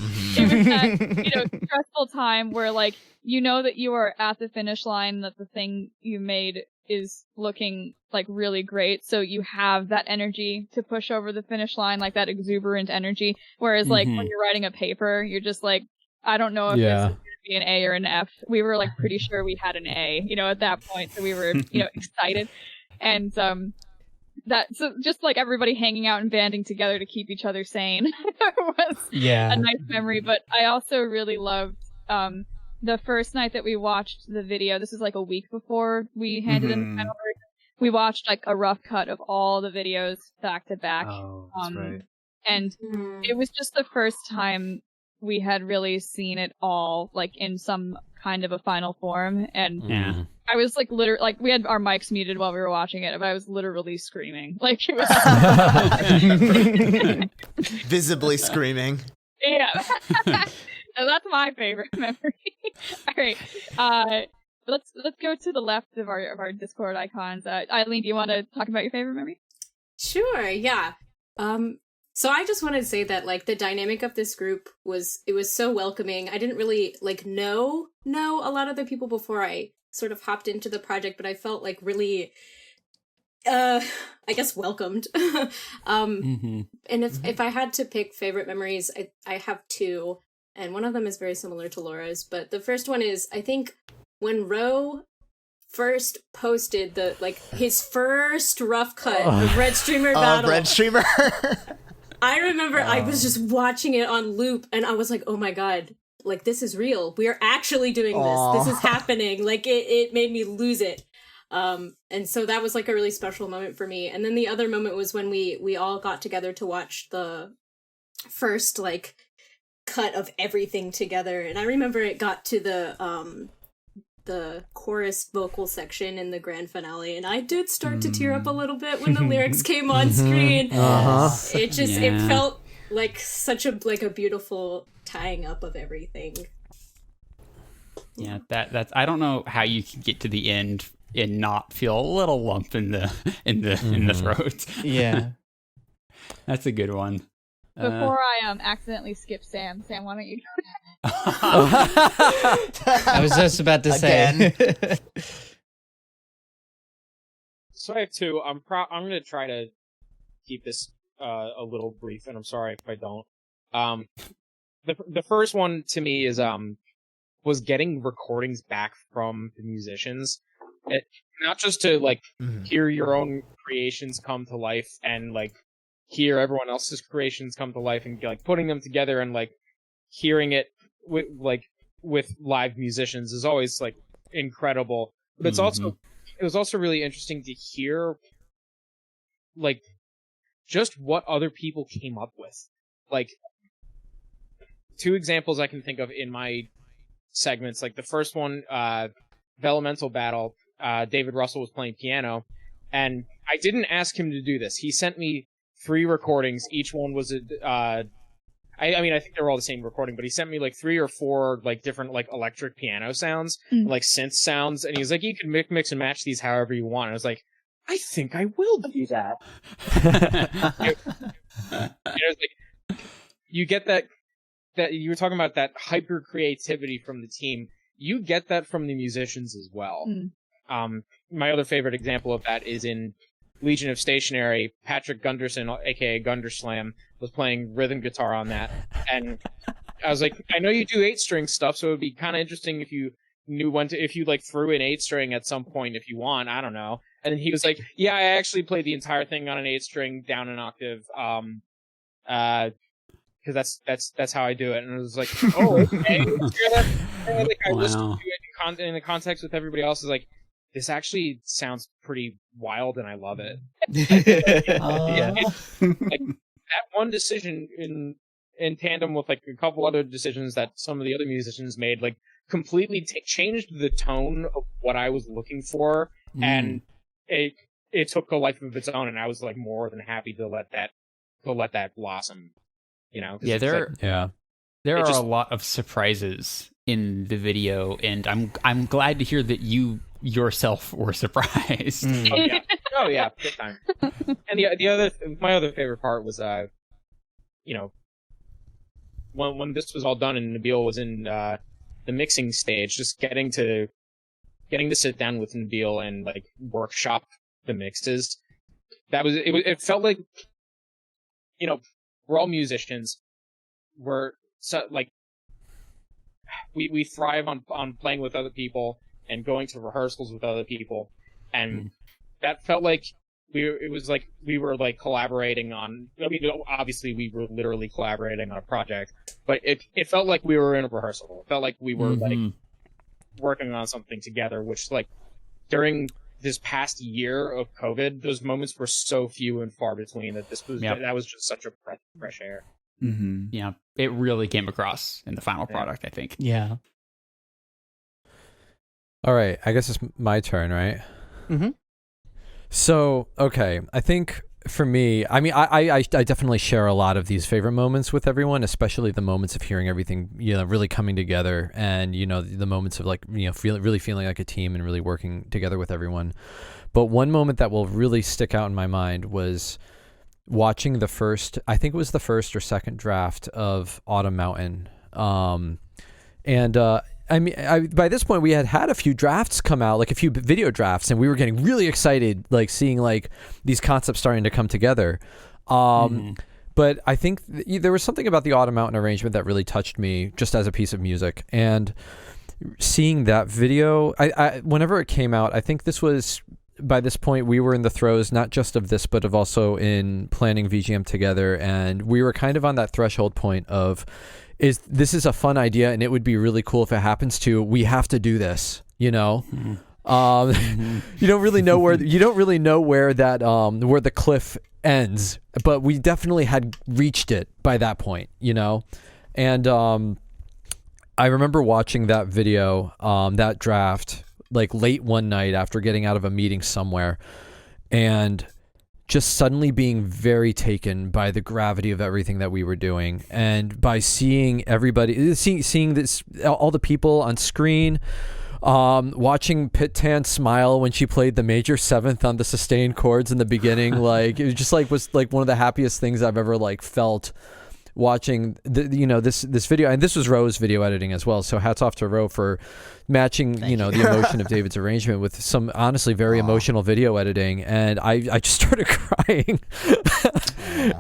that, stressful time where like, that you are at the finish line, that the thing you made is looking like really great. So you have that energy to push over the finish line, like that exuberant energy. Whereas like when you're writing a paper, you're just like, I don't know if this is going to be an A or an F. We were like pretty sure we had an A, at that point. So we were, excited. And, so just like everybody hanging out and banding together to keep each other sane was a nice memory. But I also really loved, the first night that we watched the video. This is like a week before we handed in the final version. We watched like a rough cut of all the videos back to back. Oh, that's right. And it was just the first time we had really seen it all like in some kind of a final form. And I was like literally, like we had our mics muted while we were watching it, but I was literally screaming. Like it was visibly screaming. Yeah. So that's my favorite memory. All right. Let's go to the left of our Discord icons. Eileen, do you want to talk about your favorite memory? Sure, yeah. So I just wanted to say that like the dynamic of this group was so welcoming. I didn't really like know a lot of the people before I sort of hopped into the project, but I felt like really I guess welcomed. And if I had to pick favorite memories, I have two. And one of them is very similar to Laura's, but the first one is, I think, when Ro first posted his first rough cut of Red Streamer Battle. Red Streamer. I remember I was just watching it on loop, and I was like, oh my god, like, this is real. We are actually doing this. This is happening. Like, it made me lose it. And so that was, like, a really special moment for me. And then the other moment was when we all got together to watch the first, like, cut of everything together, and I remember it got to the chorus vocal section in the grand finale, and I did start to tear up a little bit when the lyrics came on screen. It just it felt like such a beautiful tying up of everything. Yeah, that's I don't know how you can get to the end and not feel a little lump in the throat. Yeah. That's a good one. Before I accidentally skip Sam, why don't you go? I was just about to say. So I have two. I'm going to try to keep this a little brief, and I'm sorry if I don't. The first one to me is was getting recordings back from the musicians. Not just to like hear your own creations come to life and like hear everyone else's creations come to life and like putting them together and like hearing it with live musicians is always like incredible. But it was also really interesting to hear like just what other people came up with. Like two examples I can think of in my segments. Like the first one, Elemental Battle, David Russell was playing piano, and I didn't ask him to do this. He sent me 3 recordings. Each one was I think they were all the same recording, but he sent me like 3 or 4 like different like electric piano sounds, like synth sounds, and he's like, you can mix and match these however you want. And I was like, I think I will do that. You get that you were talking about that hyper creativity from the team. You get that from the musicians as well. My other favorite example of that is in Legion of Stationary. Patrick Gunderson, aka Gunderslam, was playing rhythm guitar on that, and I was like, I know you do 8-string stuff, so it would be kind of interesting if you knew when to, if you like threw in 8-string at some point if you want, I don't know. And then he was like, yeah, I actually played the entire thing on an 8-string down an octave, because that's how I do it. And I was like, oh, okay. Like, I listened to it in the context with everybody else, is like, this actually sounds pretty wild, and I love it. Like that one decision in tandem with like a couple other decisions that some of the other musicians made, like completely changed the tone of what I was looking for, and it took a life of its own, and I was like more than happy to let that blossom. You know? Yeah, there are just- a lot of surprises in the video, and I'm glad to hear that you yourself were surprised. Oh yeah, big time. And my other favorite part was when this was all done and Nabeel was in the mixing stage, just getting to sit down with Nabeel and like workshop the mixes. It felt like, we're all musicians. We're we thrive on playing with other people and going to rehearsals with other people, and that felt like we were collaborating on. I mean, obviously we were literally collaborating on a project, but it felt like we were in a rehearsal. It felt like we were like working on something together, which like during this past year of COVID, those moments were so few and far between that that was just such a breath of fresh air. Yeah, it really came across in the final product, I think. Yeah. All right, I guess it's my turn, right? Mm-hmm. So, okay, I think for me, I mean, I definitely share a lot of these favorite moments with everyone, especially the moments of hearing everything, really coming together, and the moments of like, really feeling like a team and really working together with everyone. But one moment that will really stick out in my mind was watching the first or second draft of Autumn Mountain, I mean, by this point we had a few drafts come out, like a few video drafts, and we were getting really excited, like seeing like these concepts starting to come together. But I think there was something about the Autumn Mountain arrangement that really touched me just as a piece of music. And seeing that video, I whenever it came out, I think by this point we were in the throes, not just of this, but of also in planning VGM together. And we were kind of on that threshold point of, this is a fun idea and it would be really cool if it happens to, we have to do this, you don't really know where that where the cliff ends, but we definitely had reached it by that point, and I remember watching that video, that draft, like late one night after getting out of a meeting somewhere, and just suddenly being very taken by the gravity of everything that we were doing, and by seeing everybody, seeing this, all the people on screen, watching Pit Tan smile when she played the major seventh on the sustained chords in the beginning, like it was just like one of the happiest things I've ever like felt watching this video. And this was Ro's video editing as well, so hats off to Ro for matching the emotion of David's arrangement with some honestly very emotional video editing. And I just started crying.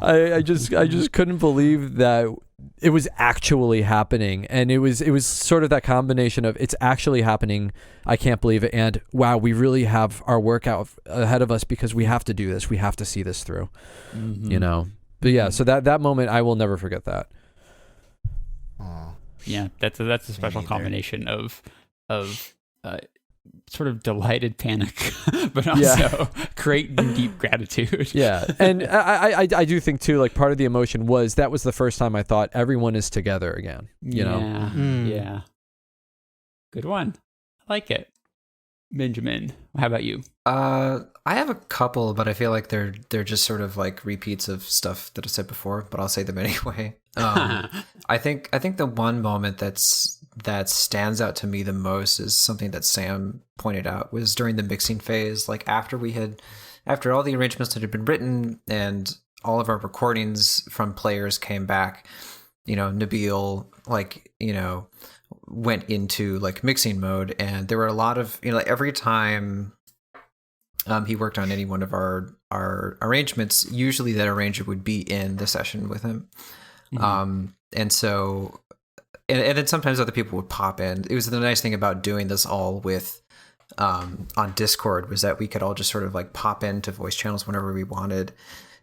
I just couldn't believe that it was actually happening, and it was sort of that combination of it's actually happening, I can't believe it, and wow, we really have our work out ahead of us because we have to do this, we have to see this through. But yeah, so that moment, I will never forget that. Yeah, that's a special combination of sort of delighted panic, but also great and deep gratitude. Yeah, and I do think too, like part of the emotion was that was the first time I thought everyone is together again. Yeah. Good one. I like it. Benjamin, how about you? I have a couple, but I feel like they're just sort of like repeats of stuff that I said before, but I'll say them anyway. I think the one moment that stands out to me the most is something that Sam pointed out, was during the mixing phase, like after all the arrangements that had been written and all of our recordings from players came back, Nabeel, went into like mixing mode, and there were a lot of, every time he worked on any one of our arrangements, usually that arranger would be in the session with him. And so, and then sometimes other people would pop in. It was the nice thing about doing this all with, on Discord, was that we could all just sort of like pop into voice channels whenever we wanted.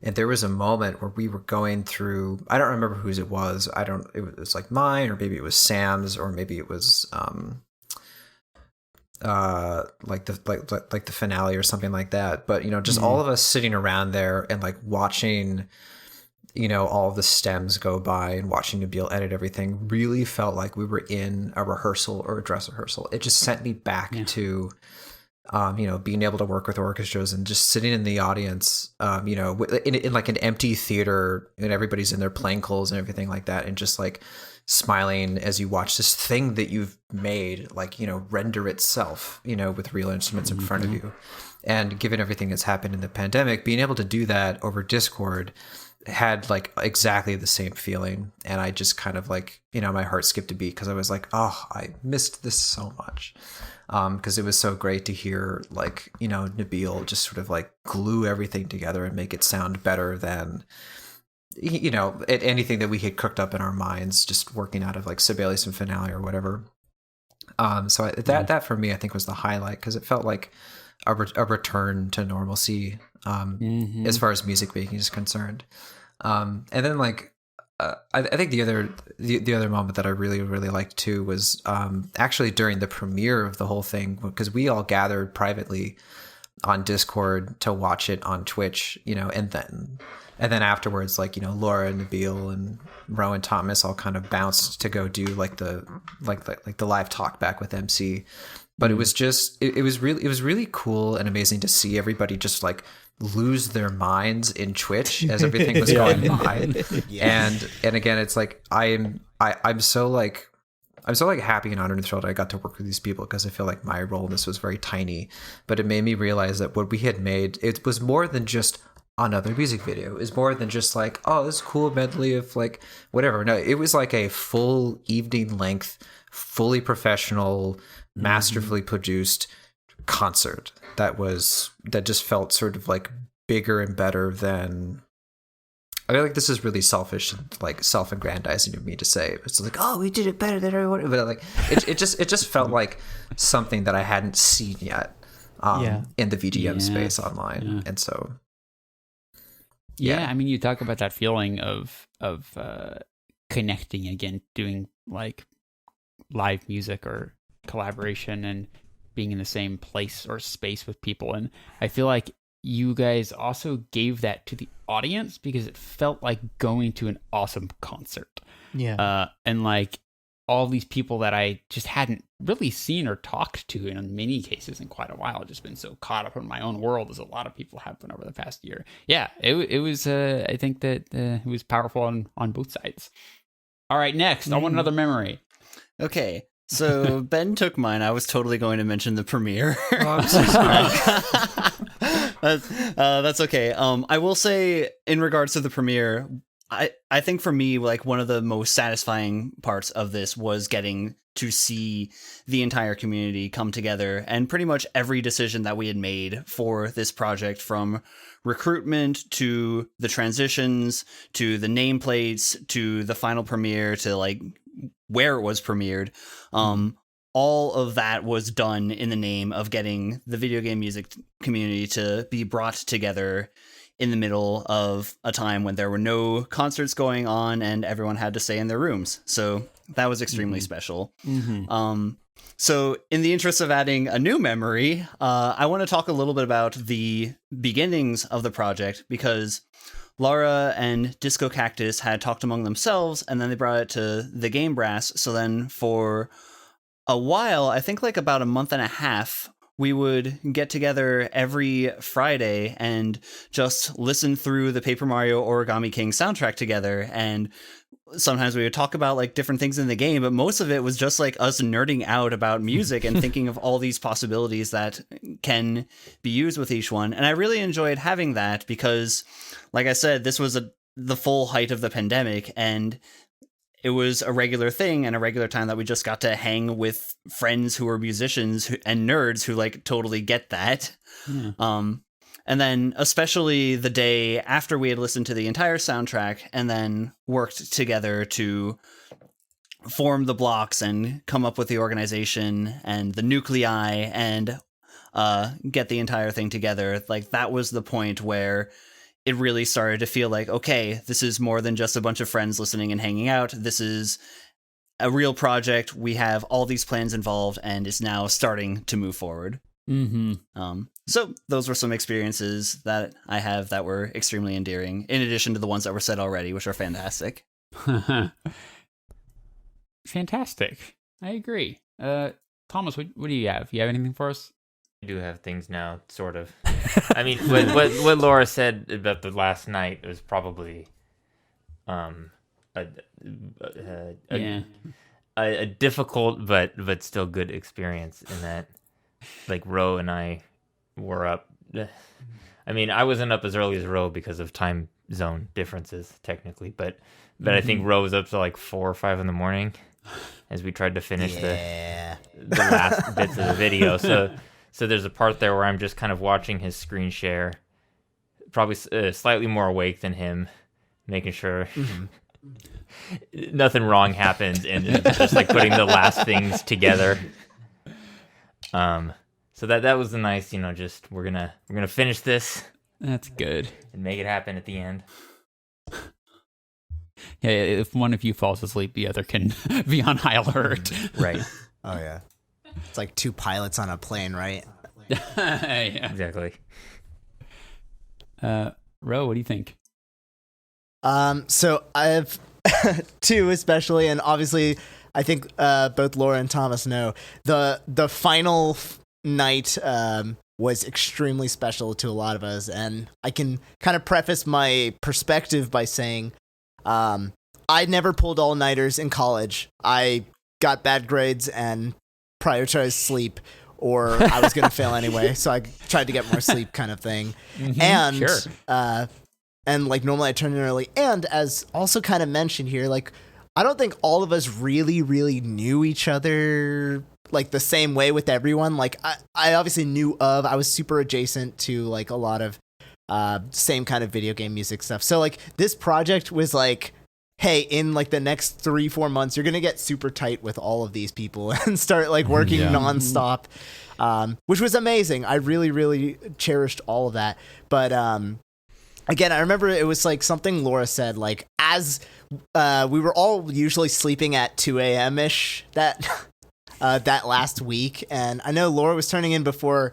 And there was a moment where we were going through, I don't remember whose it was. It was like mine, or maybe it was Sam's, or maybe it was, like the finale or something like that. But, just all of us sitting around there and like watching all of the stems go by and watching Nabeel edit everything really felt like we were in a rehearsal or a dress rehearsal. It just sent me back to, being able to work with orchestras and just sitting in the audience, in like an empty theater and everybody's in their plain clothes and everything like that. And just like smiling as you watch this thing that you've made, like, render itself, with real instruments in front of you. And given everything that's happened in the pandemic, being able to do that over Discord had like exactly the same feeling. And I just kind of like, my heart skipped a beat because I was like, oh, I missed this so much. Because it was so great to hear like, Nabeel just sort of like glue everything together and make it sound better than, anything that we had cooked up in our minds, just working out of like Sibelius and Finale or whatever. So that for me, I think was the highlight because it felt like a return to normalcy as far as music making is concerned. And then like I think the other moment that I really liked too was actually during the premiere of the whole thing, because we all gathered privately on Discord to watch it on Twitch, and then afterwards, like, Laura and Nabeel and Rowan Thomas all kind of bounced to go do like the live talk back with MC. But it was just it was really cool and amazing to see everybody just like lose their minds in Twitch as everything was going by. And again, it's like I'm so happy and honored and thrilled I got to work with these people, because I feel like my role in this was very tiny, but it made me realize that what we had made, it was more than just another music video. It was more than just like, oh, this cool medley of like whatever. No, it was like a full evening length, fully professional, masterfully produced concert that just felt sort of like bigger and better than, I feel like this is really selfish and like self-aggrandizing of me to say. It's like, oh, we did it better than everyone. But like, it just felt like something that I hadn't seen yet in the VGM space online. And so, I mean, you talk about that feeling of connecting again, doing like live music or collaboration and being in the same place or space with people. And I feel like you guys also gave that to the audience because it felt like going to an awesome concert. And like all these people that I just hadn't really seen or talked to in many cases in quite a while. I've just been so caught up in my own world, as a lot of people have been over the past year. It was I think that it was powerful on both sides. All right, next I want another memory. Okay, so Ben took mine. I was totally going to mention the premiere. Oh, I'm so sorry. That's okay. I will say, in regards to the premiere, I think for me, like, one of the most satisfying parts of this was getting to see the entire community come together, and pretty much every decision that we had made for this project, from recruitment to the transitions to the nameplates to the final premiere to like where it was premiered, all of that was done in the name of getting the video game music community to be brought together in the middle of a time when there were no concerts going on and everyone had to stay in their rooms. So that was extremely special. So in the interest of adding a new memory, I want to talk a little bit about the beginnings of the project, because Laura and Disco Cactus had talked among themselves, and then they brought it to the Game Brass. So then for a while, I think like about a month and a half, we would get together every Friday and just listen through the Paper Mario Origami King soundtrack together. And sometimes we would talk about like different things in the game, but most of it was just like us nerding out about music and thinking of all these possibilities that can be used with each one. And I really enjoyed having that because, like I said, this was the full height of the pandemic, and it was a regular thing and a regular time that we just got to hang with friends who were musicians and nerds who like totally get that. And then especially the day after we had listened to the entire soundtrack and then worked together to form the blocks and come up with the organization and the nuclei and get the entire thing together. Like, that was the point where it really started to feel like, okay, this is more than just a bunch of friends listening and hanging out. This is a real project. We have all these plans involved, and it's now starting to move forward. So those were some experiences that I have that were extremely endearing, in addition to the ones that were said already, which are fantastic. Fantastic. I agree. Thomas, what do you have? You have anything for us? I do have things now, sort of. I mean, what Laura said about the last night was probably a difficult but still good experience in that, like, Ro and I were up. I mean, I wasn't up as early as Ro because of time zone differences, technically, but I think Ro was up to like 4 or 5 in the morning as we tried to finish the last bits of the video. So there's a part there where I'm just kind of watching his screen share, probably slightly more awake than him, making sure nothing wrong happens, and just like putting the last things together. So that was a nice, just we're gonna finish this. That's good. And make it happen at the end. Yeah, if one of you falls asleep, the other can be on high alert. Right. Oh yeah. It's like 2 pilots on a plane, right? Yeah. Exactly. Ro, what do you think? So I have 2 especially, and obviously I think both Laura and Thomas know the final night was extremely special to a lot of us, and I can kind of preface my perspective by saying I never pulled all-nighters in college. I got bad grades and prioritized sleep, or I was going to fail anyway, so I tried to get more sleep kind of thing. And Sure. And like normally I turn in early, and as also kind of mentioned here, like I don't think all of us really knew each other like the same way with everyone. Like I obviously I was super adjacent to like a lot of same kind of video game music stuff. So like this project was like, hey, in like the next 3-4 months, you're going to get super tight with all of these people and start like working nonstop, which was amazing. I really cherished all of that. But again, I remember it was like something Laura said, like as we were all usually sleeping at 2 a.m. ish that last week. And I know Laura was turning in before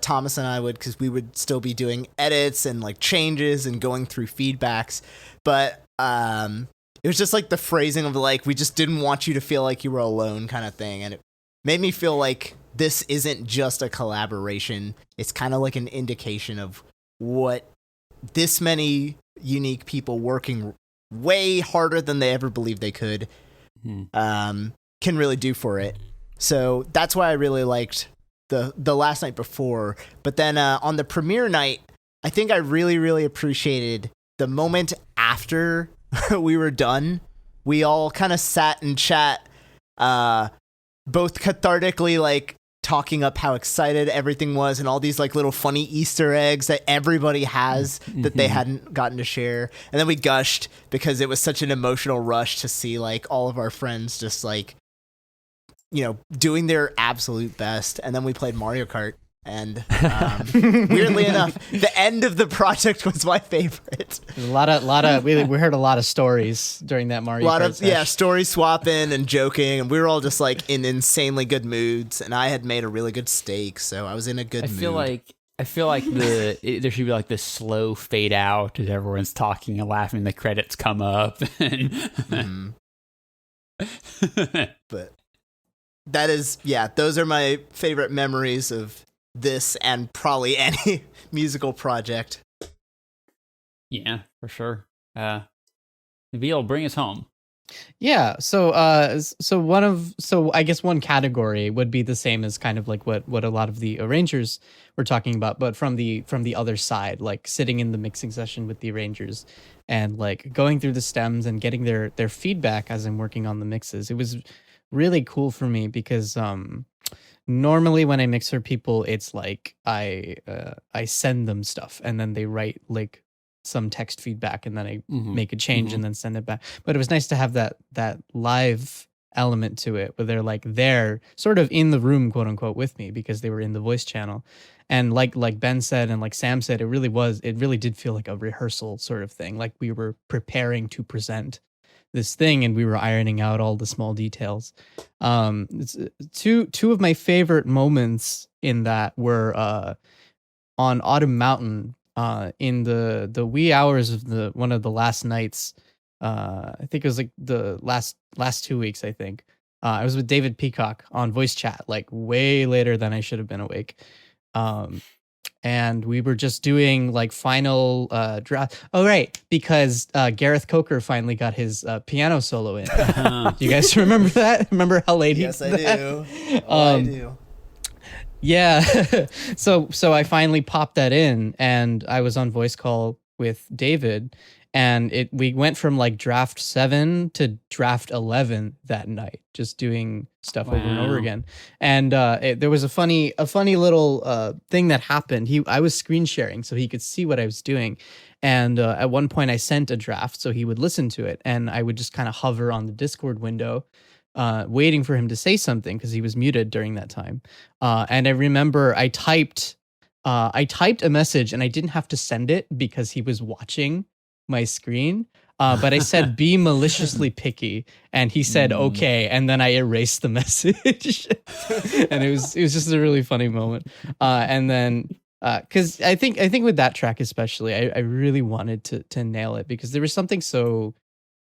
Thomas and I would, because we would still be doing edits and like changes and going through feedbacks. But it was just like the phrasing of like, we just didn't want you to feel like you were alone kind of thing. And it made me feel like this isn't just a collaboration. It's kind of like an indication of what this many unique people working way harder than they ever believed they could can really do for it. So that's why I really liked the last night before. But then on the premiere night, I think I really appreciated the moment after we were done. We all kind of sat and chat, both cathartically, like talking up how excited everything was and all these like little funny Easter eggs that everybody has that they hadn't gotten to share. And then we gushed because it was such an emotional rush to see like all of our friends just like, doing their absolute best. And then we played Mario Kart. And weirdly enough, the end of the project was my favorite. A lot of we heard a lot of stories during that Mario Kart session. Story swapping and joking, and we were all just like in insanely good moods. And I had made a really good steak, so I was in a good mood. I feel like there should be like this slow fade out as everyone's talking and laughing. The credits come up, and but that is those are my favorite memories of this and probably any musical project. Yeah, for sure. Nabeel, bring us home. Yeah, so I guess one category would be the same as kind of like what a lot of the arrangers were talking about, but from the other side, like sitting in the mixing session with the arrangers and like going through the stems and getting their feedback as I'm working on the mixes. It was really cool for me because normally when I mix for people, it's like I send them stuff and then they write like some text feedback and then I make a change and then send it back. But it was nice to have that live element to it where they're sort of in the room, quote unquote, with me because they were in the voice channel. And like Ben said and like Sam said, it really did feel like a rehearsal sort of thing. Like we were preparing to present this thing, and we were ironing out all the small details. It's, two of my favorite moments in that were on Autumn Mountain, in the wee hours of one of the last nights. I think it was like the last 2 weeks. I think I was with David Peacock on voice chat, like way later than I should have been awake. And we were just doing like final draft. Oh, right, because Gareth Coker finally got his piano solo in. Do you guys remember that? Remember how late Yes, he I did that? do. I do. Yeah. so I finally popped that in, and I was on voice call with David, and we went from like draft 7 to draft 11 that night, just doing stuff over and over again. And there was a funny little thing that happened. I was screen sharing so he could see what I was doing. And at one point I sent a draft so he would listen to it, and I would just kind of hover on the Discord window, waiting for him to say something because he was muted during that time. And I remember I typed a message, and I didn't have to send it because he was watching my screen. But I said, be maliciously picky, and he said, okay. And then I erased the message. And it was just a really funny moment. And then, cause I think with that track, especially, I really wanted to nail it because there was something so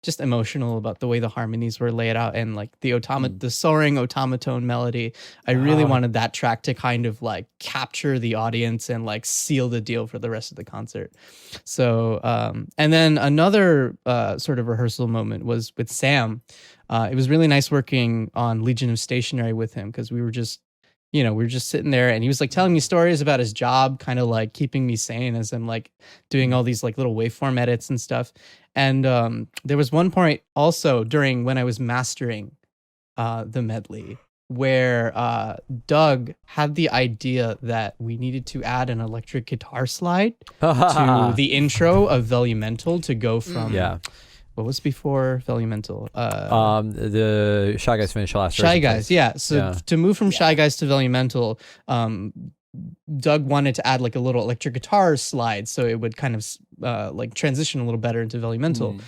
just emotional about the way the harmonies were laid out, and like the soaring automaton melody. I really wanted that track to kind of like capture the audience and like seal the deal for the rest of the concert. So, and then another sort of rehearsal moment was with Sam. It was really nice working on Legion of Stationery with him because we were just sitting there, and he was like telling me stories about his job, kind of like keeping me sane as I'm like doing all these like little waveform edits and stuff. And there was one point also during when I was mastering the medley where Doug had the idea that we needed to add an electric guitar slide to the intro of Volumental to go from what was before Volumental? The Shy Guys finished last. Shy Guys, yeah. So to move from Shy Guys to Volumental, Doug wanted to add like a little electric guitar slide so it would kind of like transition a little better into Volumental.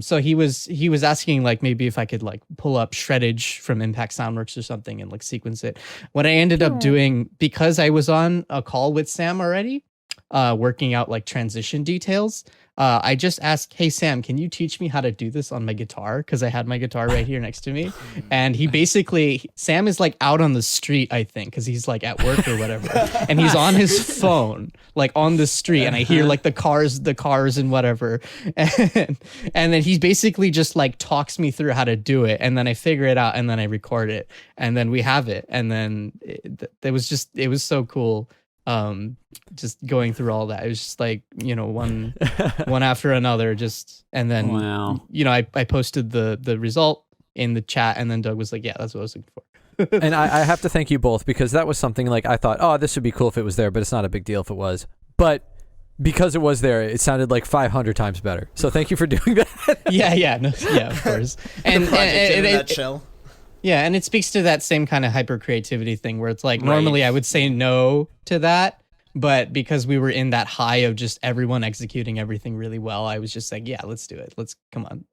So he was asking like maybe if I could like pull up shreddage from Impact Soundworks or something and like sequence it. What I ended up doing, because I was on a call with Sam already, working out like transition details, I just asked, hey Sam, can you teach me how to do this on my guitar? Because I had my guitar right here next to me. And Sam is like out on the street, I think, because he's like at work or whatever. And he's on his phone, like on the street. And I hear like the cars and whatever. And then he basically just like talks me through how to do it. And then I figure it out, and then I record it. And then we have it. And then it was so cool. Just going through all that. It was just like, one after another, and then, I posted the result in the chat, and then Doug was like, yeah, that's what I was looking for. And I have to thank you both, because that was something like I thought, oh, this would be cool if it was there, but it's not a big deal if it was. But because it was there, it sounded like 500 times better. So thank you for doing that. Yeah, of course. And in a nutshell. Yeah, and it speaks to that same kind of hyper creativity thing where it's like normally I would say no to that, but because we were in that high of just everyone executing everything really well, I was just like, yeah, let's do it. Let's come on.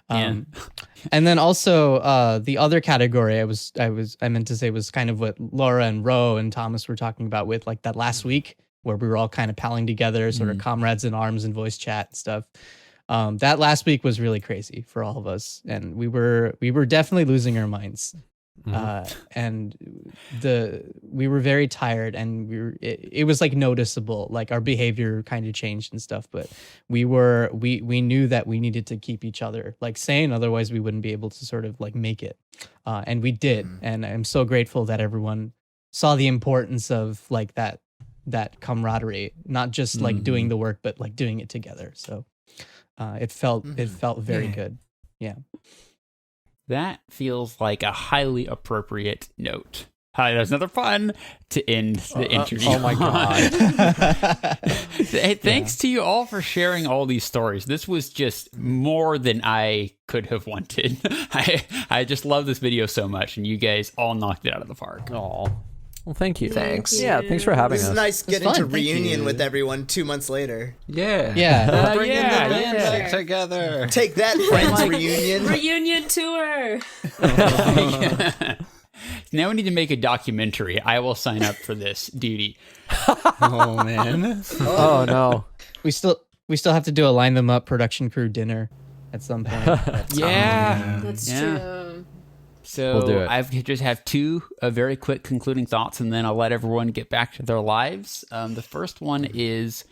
And then also the other category I meant to say was kind of what Laura and Ro and Thomas were talking about with like that last week where we were all kind of palling together, sort of comrades in arms and voice chat and stuff. That last week was really crazy for all of us, and we were definitely losing our minds. And we were very tired, and it was like noticeable, like our behavior kind of changed and stuff, but we knew that we needed to keep each other like sane, otherwise we wouldn't be able to sort of like make it. And we did. And I'm so grateful that everyone saw the importance of like that camaraderie, not just like doing the work, but like doing it together. So it felt very good. Yeah. That feels like a highly appropriate note. There's another fun to end the interview. Oh my god. Hey, thanks to you all for sharing all these stories. This was just more than I could have wanted. I just love this video so much, and you guys all knocked it out of the park. Aw. Well, thank you. Thanks. Yeah, thanks for having This us. is nice getting fun. to Thank reunion you. with everyone 2 months later. Yeah. Yeah. Bringing yeah, the band yeah. back together. Take that, friends reunion. Reunion tour. Now we need to make a documentary. I will sign up for this duty. Oh man. Oh no. We still have to do a line them up production crew dinner at some point. Yeah. That's Yeah. true. So We'll do it. I just have two very quick concluding thoughts, and then I'll let everyone get back to their lives. The first one is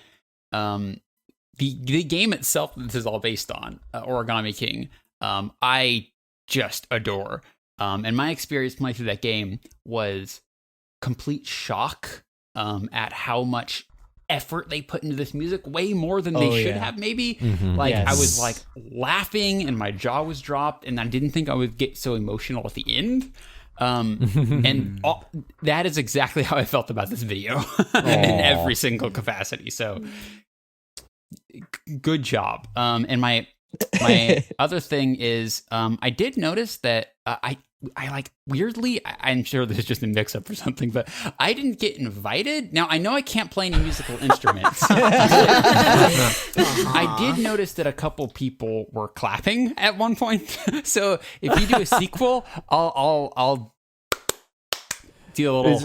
the game itself that this is all based on, Origami King. I just adore. And my experience playing through that game was complete shock at how much effort they put into this music, way more than they should have maybe. Like I was like laughing and my jaw was dropped, and I didn't think I would get so emotional at the end. And that is exactly how I felt about this video in every single capacity. So good job. And my other thing is I did notice that I like weirdly, I'm sure this is just a mix up or something, but I didn't get invited. Now I know I can't play any musical instruments. I did notice that a couple people were clapping at one point. So if you do a sequel, I'll do a little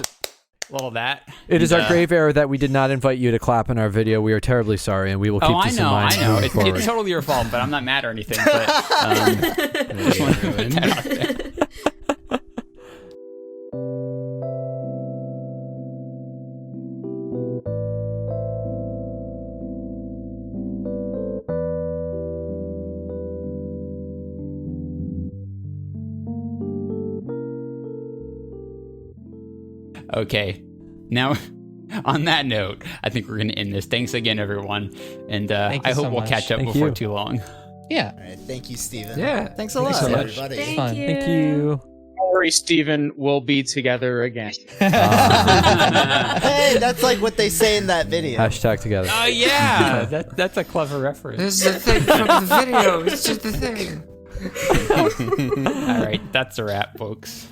of that. It is our grave error that we did not invite you to clap in our video. We are terribly sorry, and we will keep this in mind. I know. moving forward. It's totally your fault, but I'm not mad or anything. But just wanted to put that out there. Okay, now on that note, I think we're going to end this. Thanks again, everyone, and Thank you I hope so we'll much. catch up Thank before you. too long. Yeah. All right, thank you, Steven. Yeah. Thanks a lot, so much. everybody. Thank fun. you. Thank you. Corey, Steven will be together again. Hey, that's like what they say in that video. Hashtag together. Oh yeah, that's a clever reference. This is the thing from the video. It's just the thing. All right, that's a wrap, folks.